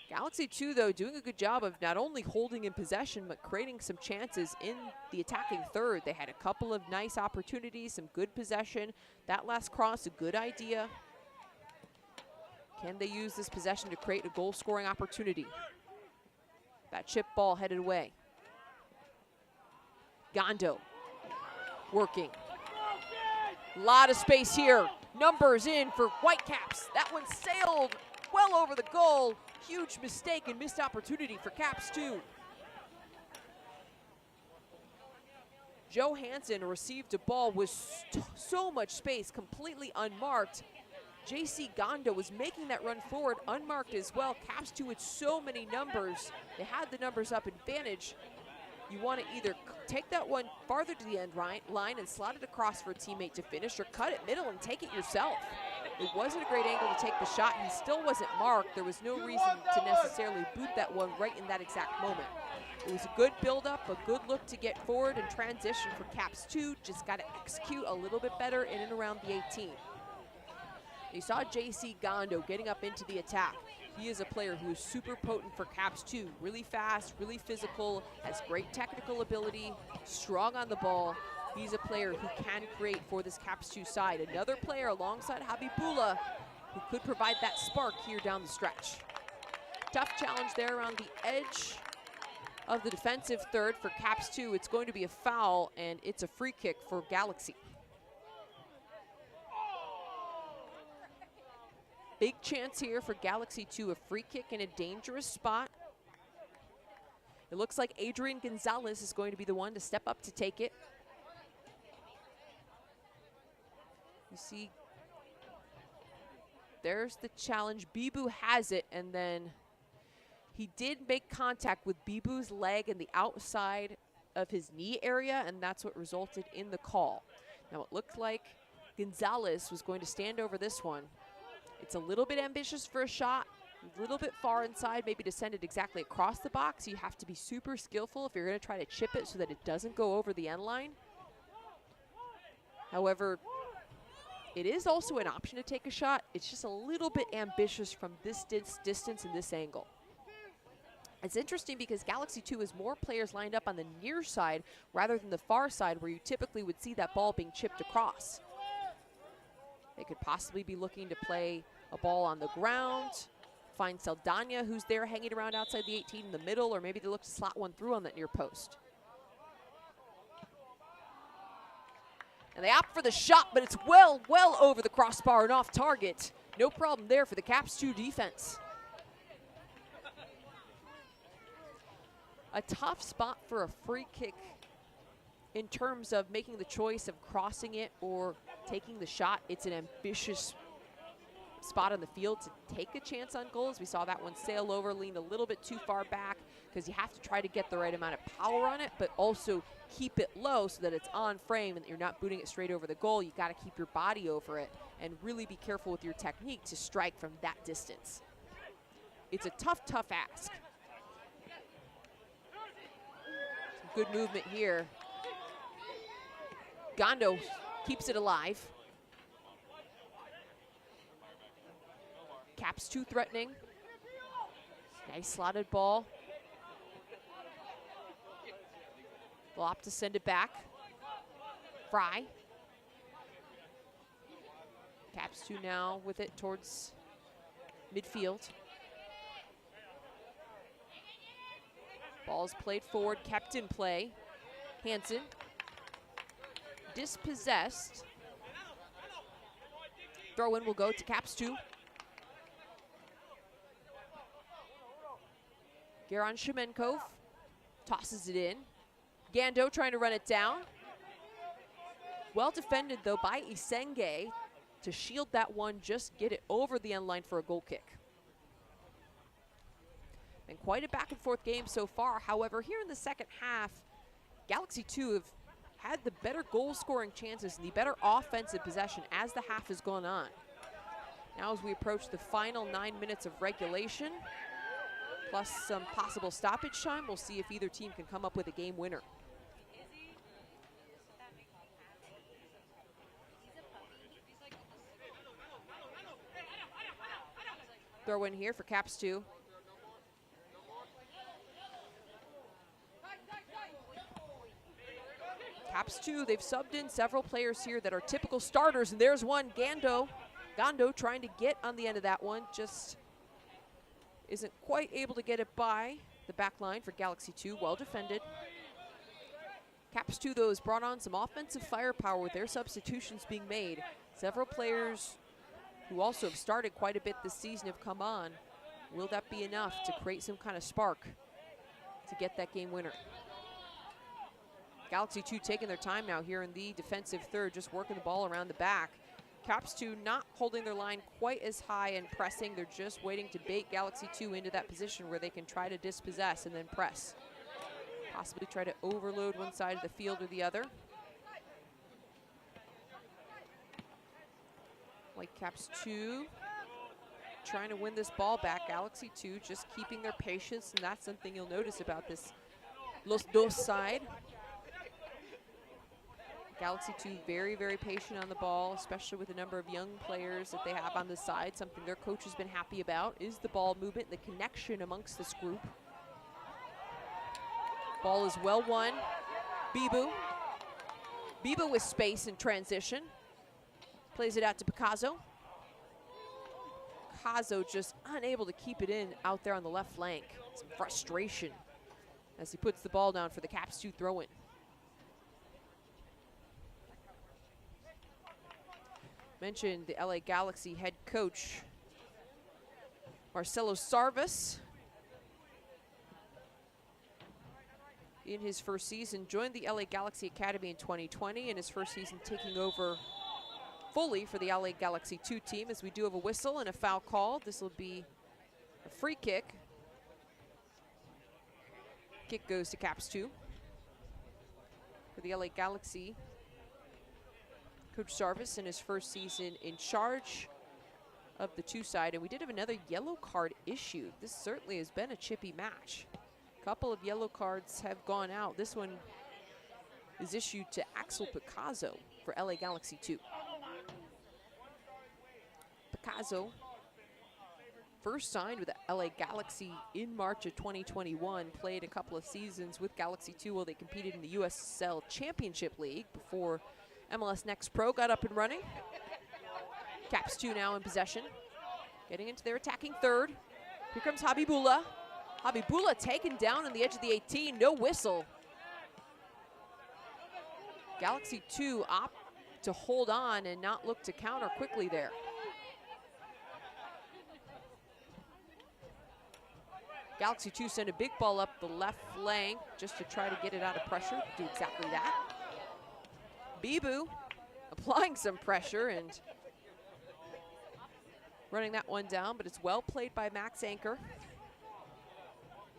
Galaxy 2, though, doing a good job of not only holding in possession, but creating some chances in the attacking third. They had a couple of nice opportunities, some good possession. That last cross, a good idea. Can they use this possession to create a goal-scoring opportunity? That chip ball headed away. Gondo working. A lot of space here. Numbers in for Whitecaps. That one sailed well over the goal. Huge mistake and missed opportunity for Caps 2. Joe Hansen received a ball with so much space, completely unmarked. JC Gondo was making that run forward, unmarked as well. Caps 2 with so many numbers. They had the numbers up advantage. You want to either take that one farther to the end line and slot it across for a teammate to finish, or cut it middle and take it yourself. It wasn't a great angle to take the shot. He still wasn't marked. There was no reason to necessarily boot that one right in that exact moment. It was a good build-up, a good look to get forward and transition for Caps 2. Just got to execute a little bit better in and around the 18. You saw JC Gondo getting up into the attack. He is a player who is super potent for Caps 2. Really fast, really physical, has great technical ability, strong on the ball. He's a player who can create for this Caps 2 side. Another player alongside Habibullah who could provide that spark here down the stretch. Tough challenge there around the edge of the defensive third for Caps 2. It's going to be a foul, and it's a free kick for Galaxy. Big chance here for Galaxy 2, a free kick in a dangerous spot. It looks like Adrian Gonzalez is going to be the one to step up to take it. You see, there's the challenge. Bibu has it, and then he did make contact with Bibu's leg in the outside of his knee area, and that's what resulted in the call. Now it looked like Gonzalez was going to stand over this one. It's a little bit ambitious for a shot, a little bit far inside, maybe to send it exactly across the box. You have to be super skillful if you're going to try to chip it so that it doesn't go over the end line. However, it is also an option to take a shot. It's just a little bit ambitious from this distance and this angle. It's interesting because Galaxy 2 has more players lined up on the near side rather than the far side where you typically would see that ball being chipped across. They could possibly be looking to play a ball on the ground, find Saldana, who's there hanging around outside the 18 in the middle, or maybe they look to slot one through on that near post. And they opt for the shot, but it's well over the crossbar and off target. No problem there for the Caps 2 defense. A tough spot for a free kick in terms of making the choice of crossing it or taking the shot. It's an ambitious spot on the field to take a chance on goals. We saw that one sail over, leaned a little bit too far back because you have to try to get the right amount of power on it, but also keep it low so that it's on frame and that you're not booting it straight over the goal. You got to keep your body over it and really be careful with your technique to strike from that distance. it's a tough, tough ask. Some good movement here. Gondo keeps it alive. Caps 2 threatening. Nice slotted ball. They'll opt to send it back. Fry. Caps 2 now with it towards midfield. Ball's played forward, kept in play. Hansen. Dispossessed. Throw in will go to Caps 2. Garon Shemenkov tosses it in. Gando trying to run it down. Well defended though by Isenge to shield that one, just get it over the end line for a goal kick. And quite a back and forth game so far. However, here in the second half, Galaxy 2 have had the better goal scoring chances and the better offensive possession as the half has gone on. Now as we approach the final 9 minutes of regulation, plus some possible stoppage time, we'll see if either team can come up with a game winner. Throw in here for Caps 2. Caps 2, they've subbed in several players here that are typical starters, and there's one, Gondo trying to get on the end of that one, just isn't quite able to get it by the back line for Galaxy 2, well defended. Caps 2, though, has brought on some offensive firepower with their substitutions being made. Several players who also have started quite a bit this season have come on. Will that be enough to create some kind of spark to get that game winner? Galaxy 2 taking their time now here in the defensive third, just working the ball around the back. Caps 2 not holding their line quite as high and pressing. They're just waiting to bait Galaxy 2 into that position where they can try to dispossess and then press. Possibly try to overload one side of the field or the other. Whitecaps 2 trying to win this ball back. Galaxy 2 just keeping their patience, and that's something you'll notice about this Los Dos side. Galaxy 2 very, very patient on the ball, especially with the number of young players that they have on the side. Something their coach has been happy about is the ball movement, the connection amongst this group. Ball is well won. Bibu with space in transition. Plays it out to Picasso. Picasso just unable to keep it in out there on the left flank. Some frustration as he puts the ball down for the Caps 2 throw-in. Mentioned the LA Galaxy head coach, Marcelo Sarvis. In his first season, joined the LA Galaxy Academy in 2020, in his first season taking over fully for the LA Galaxy 2 team, as we do have a whistle and a foul call. This will be a free kick. Kick goes to Caps 2. For the LA Galaxy, Coach Sarvis in his first season in charge of the 2 side, and we did have another yellow card issued. This certainly has been a chippy match. A couple of yellow cards have gone out. This one is issued to Axel Picasso for LA Galaxy 2. Picasso first signed with the LA Galaxy in March of 2021, played a couple of seasons with Galaxy 2 while they competed in the USL Championship League before MLS Next Pro got up and running. Caps 2 now in possession. Getting into their attacking third. Here comes Habibullah. Habibullah taken down on the edge of the 18, no whistle. Galaxy 2 opt to hold on and not look to counter quickly there. Galaxy 2 send a big ball up the left flank just to try to get it out of pressure. Do exactly that. Bibu applying some pressure and running that one down, but it's well played by Max Anchor.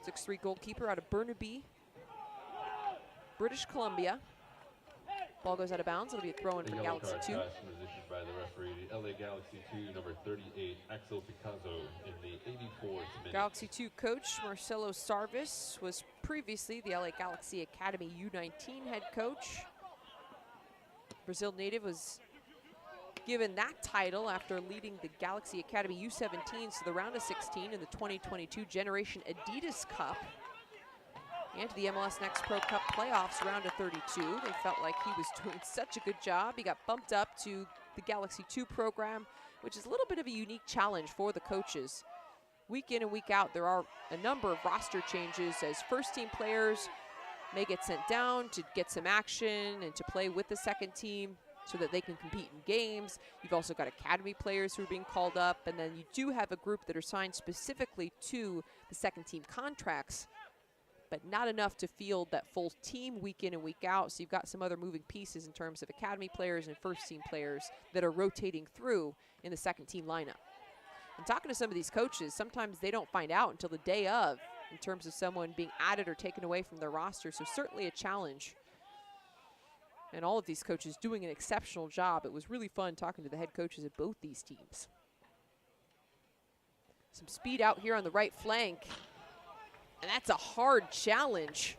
6'3" goalkeeper out of Burnaby, British Columbia. Ball goes out of bounds. It'll be a throw in A for yellow Galaxy card 2. pass was issued by the referee. The LA Galaxy 2, number 38, Axel Picasso, in the 84th minute. Galaxy 2 coach Marcelo Sarvis was previously the LA Galaxy Academy U19 head coach. Brazil native was given that title after leading the Galaxy Academy U17s to the round of 16 in the 2022 Generation Adidas Cup and to the MLS Next Pro Cup playoffs round of 32. They felt like he was doing such a good job. He got bumped up to the Galaxy 2 program, which is a little bit of a unique challenge for the coaches. Week in and week out, there are a number of roster changes as first-team players may get sent down to get some action and to play with the second team so that they can compete in games. You've also got academy players who are being called up, and then you do have a group that are signed specifically to the second team contracts, but not enough to field that full team week in and week out. So you've got some other moving pieces in terms of academy players and first team players that are rotating through in the second team lineup. And talking to some of these coaches, sometimes they don't find out until the day of in terms of someone being added or taken away from their roster. So certainly a challenge. And all of these coaches doing an exceptional job. It was really fun talking to the head coaches of both these teams. Some speed out here on the right flank. And that's a hard challenge.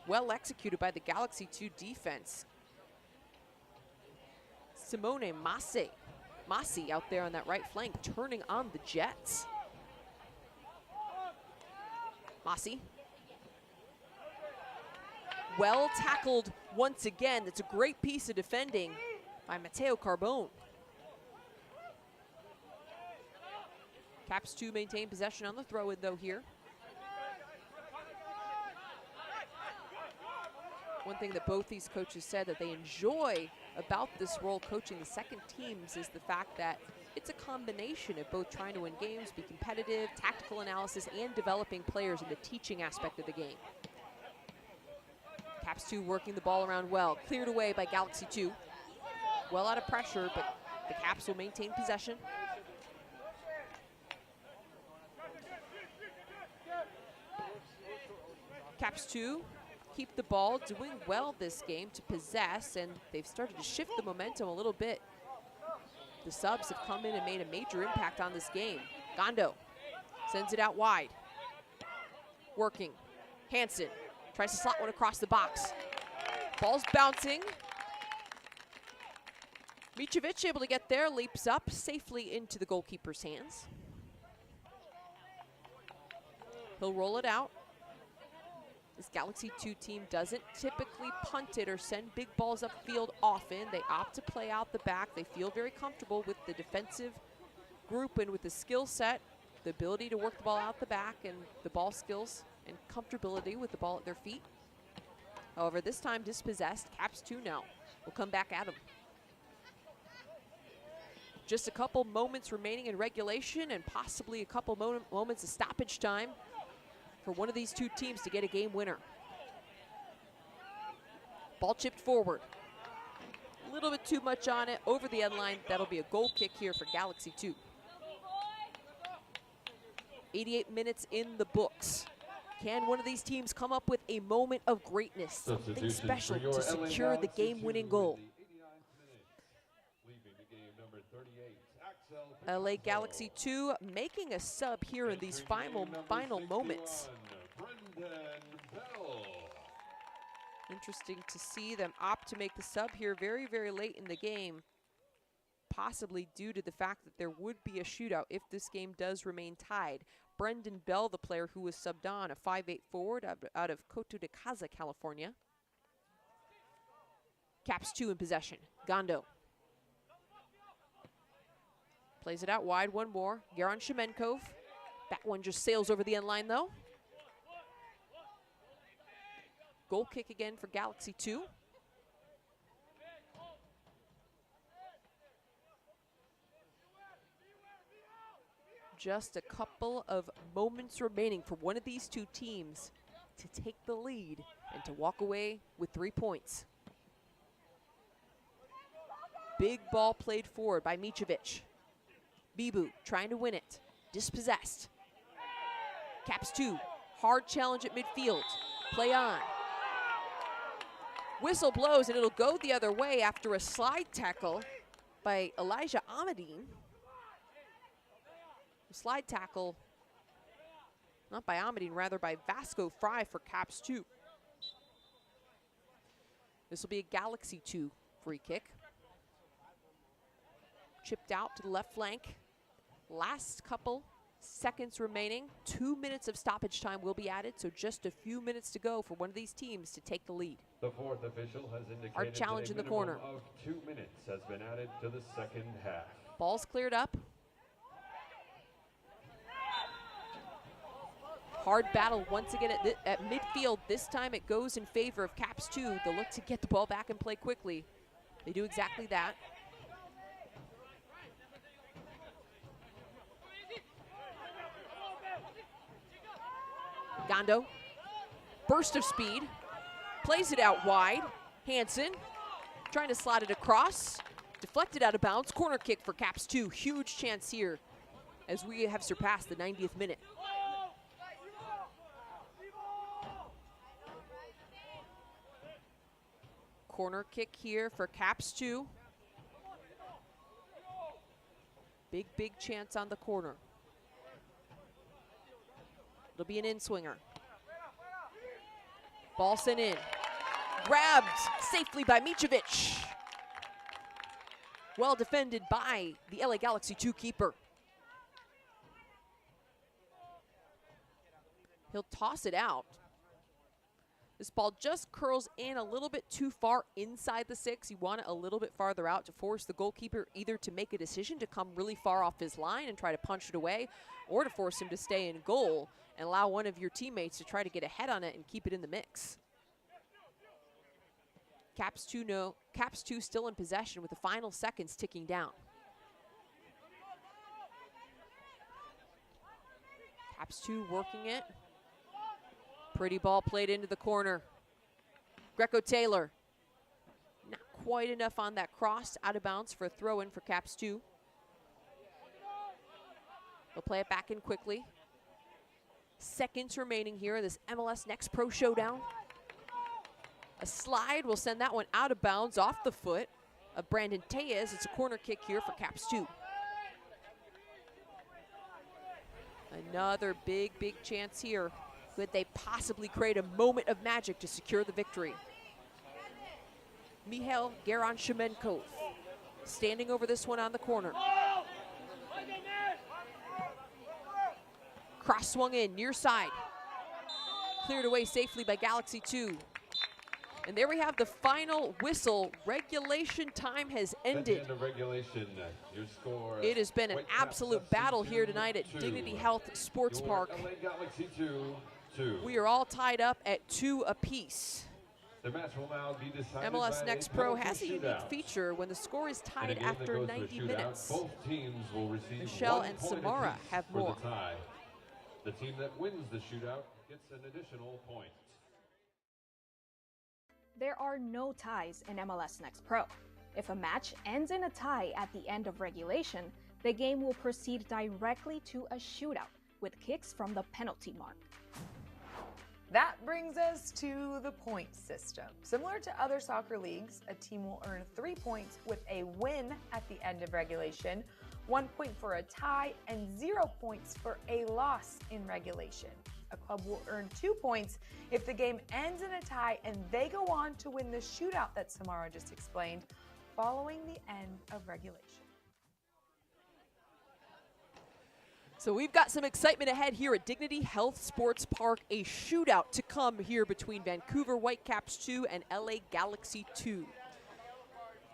Well executed by the Galaxy 2 defense. Simone Masi out there on that right flank, turning on the Jets. Masi. Well tackled once again. That's a great piece of defending by Mateo Carbone. Caps 2 maintain possession on the throw-in though here. One thing that both these coaches said that they enjoy about this role coaching the second teams is the fact that it's a combination of both trying to win games, be competitive, tactical analysis, and developing players in the teaching aspect of the game. Caps 2 working the ball around well. Cleared away by Galaxy 2. Well out of pressure, but the Caps will maintain possession. Caps 2 keep the ball, doing well this game to possess, and they've started to shift the momentum a little bit. The subs have come in and made a major impact on this game. Gondo sends it out wide. Working. Hansen tries to slot one across the box. Ball's bouncing. Mitrovic able to get there, leaps up safely into the goalkeeper's hands. He'll roll it out. This Galaxy 2 team doesn't typically punt it or send big balls upfield often. They opt to play out the back. They feel very comfortable with the defensive group and with the skill set, the ability to work the ball out the back, and the ball skills and comfortability with the ball at their feet. However, this time dispossessed. Caps 2 now will come back at them. Just a couple moments remaining in regulation and possibly a couple moments of stoppage time for one of these two teams to get a game winner. Ball chipped forward. A little bit too much on it, over the end line. That'll be a goal kick here for Galaxy 2. 88 minutes in the books. Can one of these teams come up with a moment of greatness, something special to secure the game-winning goal? LA Galaxy 2 making a sub here in these final moments. Interesting to see them opt to make the sub here very, very late in the game, possibly due to the fact that there would be a shootout if this game does remain tied. Brendan Bell, the player who was subbed on, a 5'8" forward out of Coto de Casa, California. Caps 2 in possession. Gondo plays it out wide, one more. Garon Shemenkov. That one just sails over the end line though. Goal kick again for Galaxy 2. Just a couple of moments remaining for one of these two teams to take the lead and to walk away with 3 points. Big ball played forward by Mitrovic. Bibu trying to win it. Dispossessed. Caps 2. Hard challenge at midfield. Play on. Whistle blows, and it'll go the other way after a slide tackle by Elijah Ahmadine. Slide tackle, not by Ahmadine, rather by Vasco Fry for Caps 2. This will be a Galaxy 2 free kick. Chipped out to the left flank. Last couple seconds remaining. 2 minutes of stoppage time will be added, so just a few minutes to go for one of these teams to take the lead. The fourth official has indicated Hard challenge in the minimum corner. of 2 minutes has been added to the second half. Ball's cleared up. Hard battle once again at midfield. This time it goes in favor of Caps 2. They'll look to get the ball back and play quickly. They do exactly that. Gondo, burst of speed, plays it out wide. Hansen trying to slide it across, deflected out of bounds. Corner kick for Caps 2. Huge chance here as we have surpassed the 90th minute. Corner kick here for Caps 2. Big chance on the corner. It'll be an in-swinger. Ball sent in. Grabbed safely by Micevic. Well defended by the LA Galaxy 2 keeper. He'll toss it out. This ball just curls in a little bit too far inside the 6. You want it a little bit farther out to force the goalkeeper either to make a decision to come really far off his line and try to punch it away, or to force him to stay in goal and allow one of your teammates to try to get ahead on it and keep it in the mix. Caps 2 still in possession with the final seconds ticking down. Caps 2 working it. Pretty ball played into the corner. Greco-Taylor. Not quite enough on that cross, out of bounds for a throw-in for Caps 2. They'll play it back in quickly. Seconds remaining here in this MLS Next Pro Showdown. A slide will send that one out of bounds off the foot of Brandon Tellez. It's a corner kick here for Caps 2. Another big chance here. Could they possibly create a moment of magic to secure the victory? Mihail Geronshemenkov standing over this one on the corner. Cross swung in, near side. Cleared away safely by Galaxy 2. And there we have the final whistle. Regulation time has ended. At the end of regulation, your score, it has been an absolute battle here tonight at 2. Dignity Health Sports Park. LA Galaxy 2. We are all tied up at 2 apiece. The match will now be decided MLS by Next a Pro penalty has a unique shootout. feature when the score is In a tied game that after goes to a 90 shootout, minutes. Both teams will receive Michelle 1 and point Samara apiece have for more. the tie. The team that wins the shootout gets an additional point. There are no ties in MLS Next Pro. If a match ends in a tie at the end of regulation, the game will proceed directly to a shootout with kicks from the penalty mark. That brings us to the point system. Similar to other soccer leagues, a team will earn 3 points with a win at the end of regulation, 1 point for a tie, and 0 points for a loss in regulation. A club will earn 2 points if the game ends in a tie and they go on to win the shootout that Samara just explained following the end of regulation. So we've got some excitement ahead here at Dignity Health Sports Park. A shootout to come here between Vancouver Whitecaps 2 and LA Galaxy 2.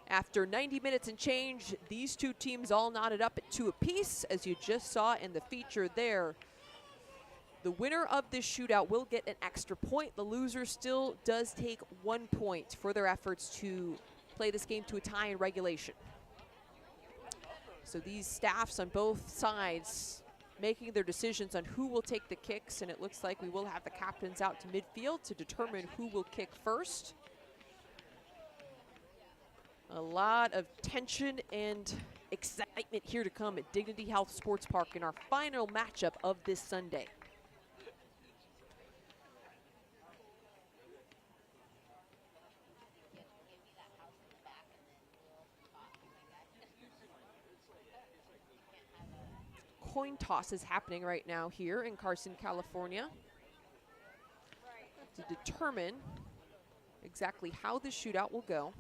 After 90 minutes and change, these two teams all knotted up at 2 apiece, as you just saw in the feature there. The winner of this shootout will get an extra point. The loser still does take 1 point for their efforts to play this game to a tie in regulation. So these staffs on both sides making their decisions on who will take the kicks, and it looks like we will have the captains out to midfield to determine who will kick first. A lot of tension and excitement here to come at Dignity Health Sports Park in our final matchup of this Sunday. coin tosses happening right now here in Carson, California, to determine exactly how this shootout will go.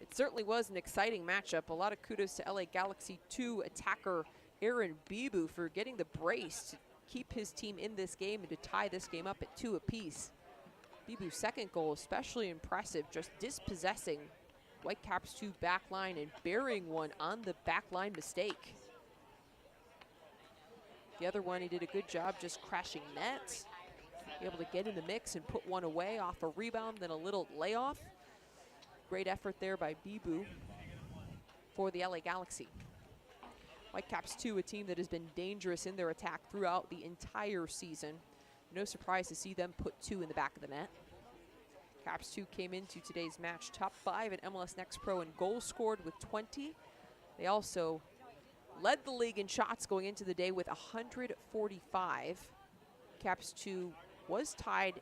It certainly was an exciting matchup. A lot of kudos to LA Galaxy 2 attacker Aaron Bibu for getting the brace to keep his team in this game and to tie this game up at 2 apiece. Bibu's second goal especially impressive, just dispossessing Whitecaps 2 backline and burying one on the backline mistake. The other one, he did a good job just crashing nets, able to get in the mix and put one away off a rebound, then a little layoff. Great effort there by Bibu for the LA Galaxy. Whitecaps 2, a team that has been dangerous in their attack throughout the entire season. No surprise to see them put 2 in the back of the net. Caps 2 came into today's match top 5 at MLS Next Pro in goals scored with 20. They also led the league in shots going into the day with 145. Caps 2 was tied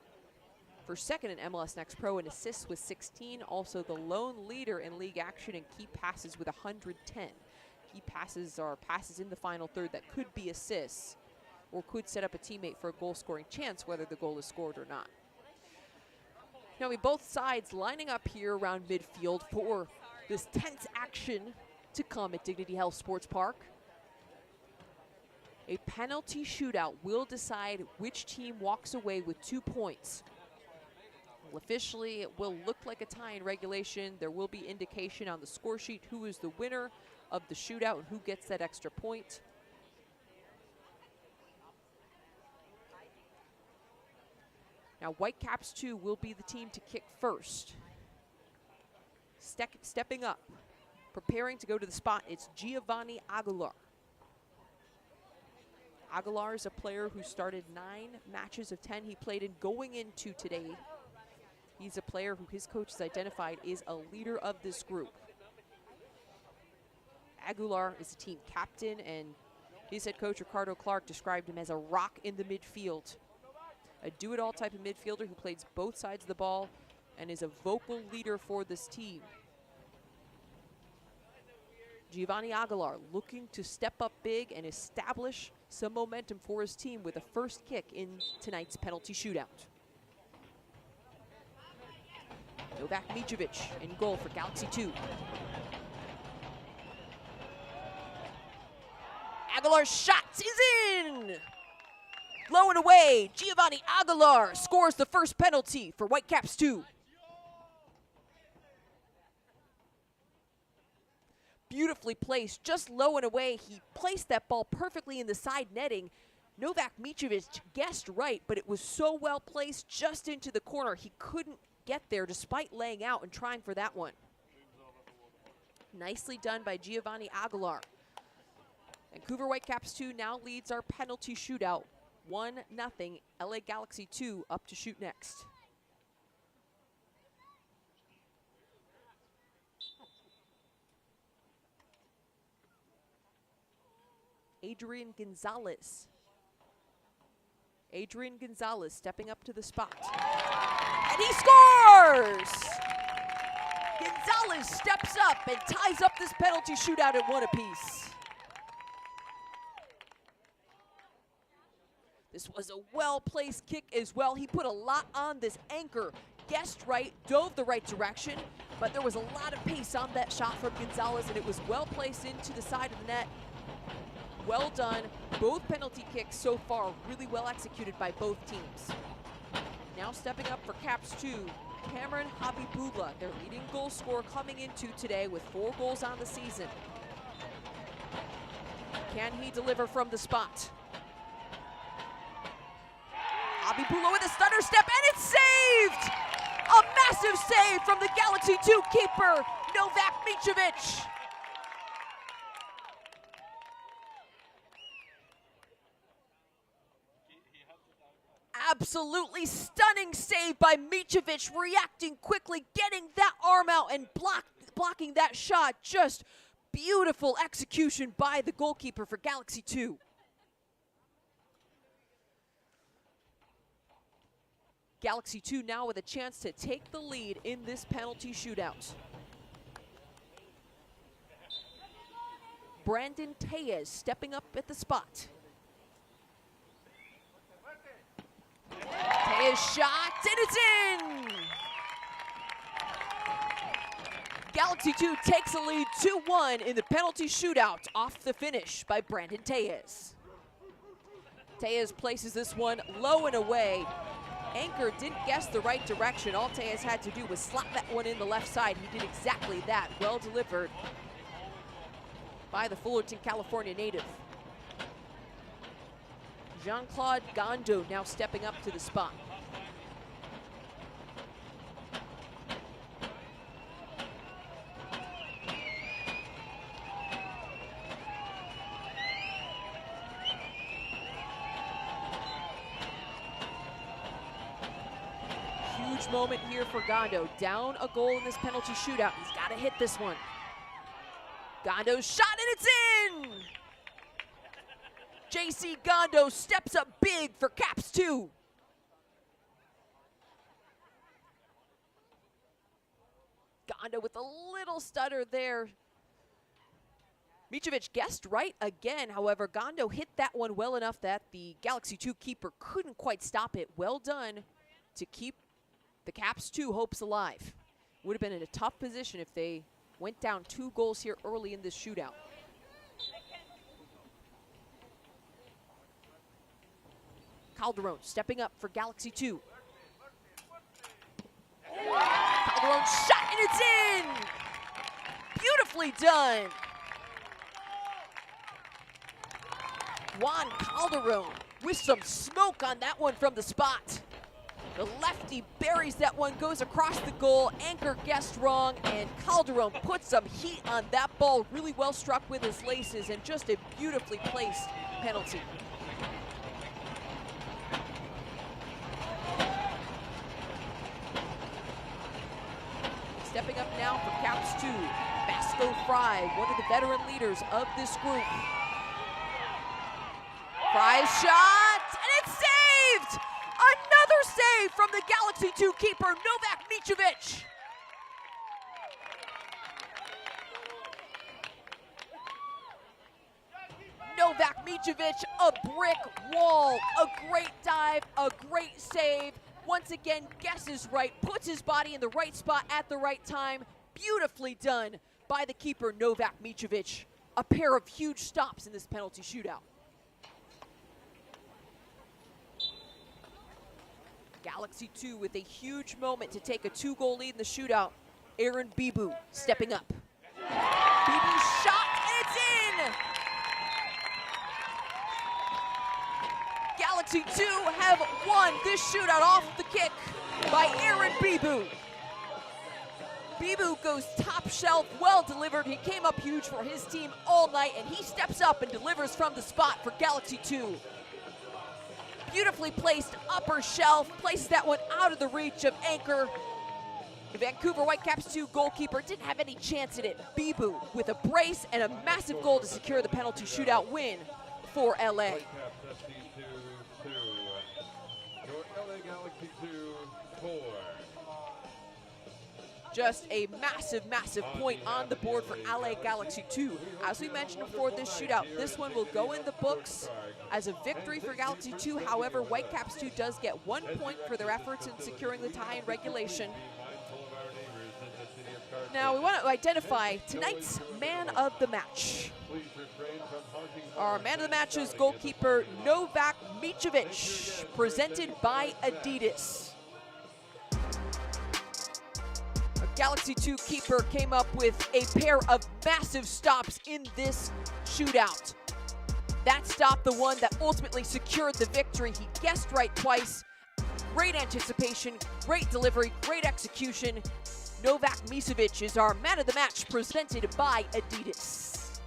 for second in MLS Next Pro in assists with 16. Also the lone leader in league action in key passes with 110. Key passes are passes in the final third that could be assists or could set up a teammate for a goal-scoring chance, whether the goal is scored or not. Now we both sides lining up here around midfield for this tense action to come at Dignity Health Sports Park. A penalty shootout will decide which team walks away with 2 points. Well, officially, it will look like a tie in regulation. There will be indication on the score sheet who is the winner of the shootout and who gets that extra point. Now, Whitecaps 2 will be the team to kick first. Stepping up, preparing to go to the spot, it's Giovanni Aguilar. Aguilar is a player who started 9 matches of 10 he played in going into today. He's a player who his coach has identified is a leader of this group. Aguilar is a team captain, and his head coach, Ricardo Clark, described him as a rock in the midfield. A do-it-all type of midfielder who plays both sides of the ball and is a vocal leader for this team. Giovanni Aguilar looking to step up big and establish some momentum for his team with a first kick in tonight's penalty shootout. Novak Mitrovic in goal for Galaxy 2. Aguilar's shot is in! Low and away, Giovanni Aguilar scores the first penalty for Whitecaps 2. Beautifully placed, just low and away. He placed that ball perfectly in the side netting. Novak Mitrovic guessed right, but it was so well placed just into the corner. He couldn't get there despite laying out and trying for that one. Nicely done by Giovanni Aguilar. Vancouver Whitecaps 2 now leads our penalty shootout. 1-0, LA Galaxy 2 up to shoot next. Adrian Gonzalez. Adrian Gonzalez stepping up to the spot. And he scores! Gonzalez steps up and ties up this penalty shootout at 1 apiece. This was a well-placed kick as well. He put a lot on this anchor. Guessed right, dove the right direction, but there was a lot of pace on that shot from Gonzalez, and it was well placed into the side of the net. Well done. Both penalty kicks so far really well executed by both teams. Now stepping up for Caps 2, Cameron Habibullah, their leading goal scorer coming into today with 4 goals on the season. Can he deliver from the spot? Habibullah with a stunner step, and it's saved! A massive save from the Galaxy 2 keeper, Novak Mitrovic. Absolutely stunning save by Mitrovic, reacting quickly, getting that arm out and blocking that shot. Just beautiful execution by the goalkeeper for Galaxy 2. Galaxy 2 now with a chance to take the lead in this penalty shootout. Brandon Tellez stepping up at the spot. Tellez shot, and it's in! Galaxy 2 takes a lead 2-1 in the penalty shootout off the finish by Brandon Tellez. Tellez places this one low and away. Anchor didn't guess the right direction. All Tellez had to do was slap that one in the left side. He did exactly that. Well delivered by the Fullerton, California native. Jean-Claude Gondo now stepping up to the spot. Huge moment here for Gondo. Down a goal in this penalty shootout. He's got to hit this one. Gondo's shot, and it's in! JC Gondo steps up big for Caps 2. Gondo with a little stutter there. Mitrovic guessed right again. However, Gondo hit that one well enough that the Galaxy 2 keeper couldn't quite stop it. Well done to keep the Caps 2 hopes alive. Would have been in a tough position if they went down 2 goals here early in this shootout. Calderon stepping up for Galaxy 2. Calderon shot, and it's in! Beautifully done. Juan Calderon with some smoke on that one from the spot. The lefty buries that one, goes across the goal. Anchor guessed wrong, and Calderon puts some heat on that ball. Really well struck with his laces, and just a beautifully placed penalty. Stepping up now for Caps 2, Basco Fry, one of the veteran leaders of this group. Fry's shot, and it's saved! Another save from the Galaxy 2 keeper, Novak Mitrovic. Novak Mitrovic, a brick wall, a great dive, a great save. Once again, guesses right, puts his body in the right spot at the right time. Beautifully done by the keeper, Novak Mitrovic. A pair of huge stops in this penalty shootout. Galaxy 2 with a huge moment to take a 2-goal lead in the shootout. Aaron Bibu stepping up. Bibu shot, and it's in! Galaxy 2 have won this shootout off the kick by Aaron Bibu. Bibu goes top shelf, well delivered. He came up huge for his team all night, and he steps up and delivers from the spot for Galaxy 2. Beautifully placed upper shelf, places that one out of the reach of Anchor. The Vancouver Whitecaps 2 goalkeeper didn't have any chance at it. Bibu with a brace and a massive goal to secure the penalty shootout win for LA. Your LA Galaxy 2 4. Just a massive, massive point on the board for LA Galaxy 2. As we mentioned before this shootout, this one will go in the books as a victory for Galaxy 2. However, Whitecaps 2 does get 1 point for their efforts in securing the tie in regulation. Now we want to identify tonight's man of the match. Our man of the match is goalkeeper Novak Mitrovic, presented by Adidas. Galaxy 2 keeper came up with a pair of massive stops in this shootout. That stop, the one that ultimately secured the victory. He guessed right twice. Great anticipation, great delivery, great execution. Novak Mitrovic is our man of the match, presented by Adidas.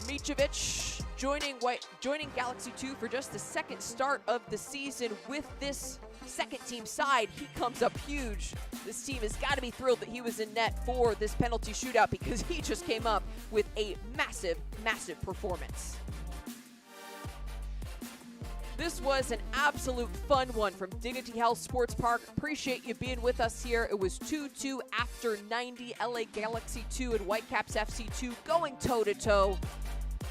Mitrovic joining Galaxy 2 for just the second start of the season with this second team side. He comes up huge. This team has got to be thrilled that he was in net for this penalty shootout, because he just came up with a massive, massive performance. This was an absolute fun one from Dignity Health Sports Park. Appreciate you being with us here. It was 2-2 after 90. LA Galaxy 2 and Whitecaps FC 2 going toe-to-toe.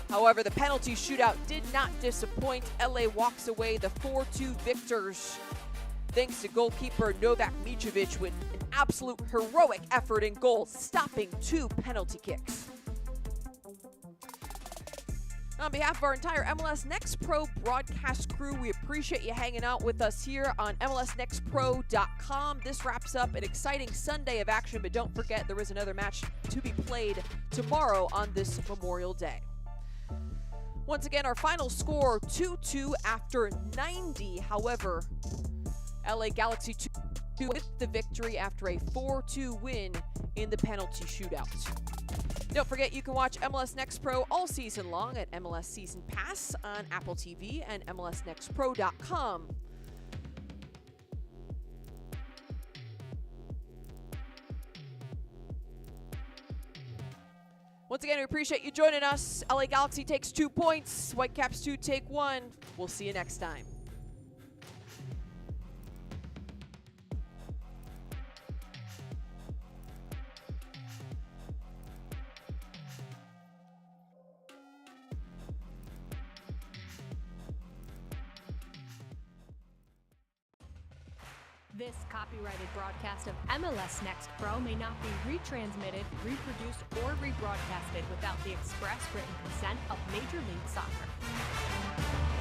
However, the penalty shootout did not disappoint. LA walks away the 4-2 victors, thanks to goalkeeper Novak Mitrovic with an absolute heroic effort in goal, stopping 2 penalty kicks. On behalf of our entire MLS Next Pro broadcast crew, we appreciate you hanging out with us here on MLSNextPro.com. This wraps up an exciting Sunday of action, but don't forget there is another match to be played tomorrow on this Memorial Day. Once again, our final score, 2-2 after 90. However, LA Galaxy 2 with the victory after a 4-2 win in the penalty shootout. Don't forget you can watch MLS Next Pro all season long at MLS Season Pass on Apple TV and MLSNextPro.com. Once again, we appreciate you joining us. LA Galaxy takes 2 points. Whitecaps 2 take 1. We'll see you next time. This copyrighted broadcast of MLS Next Pro may not be retransmitted, reproduced, or rebroadcasted without the express written consent of Major League Soccer.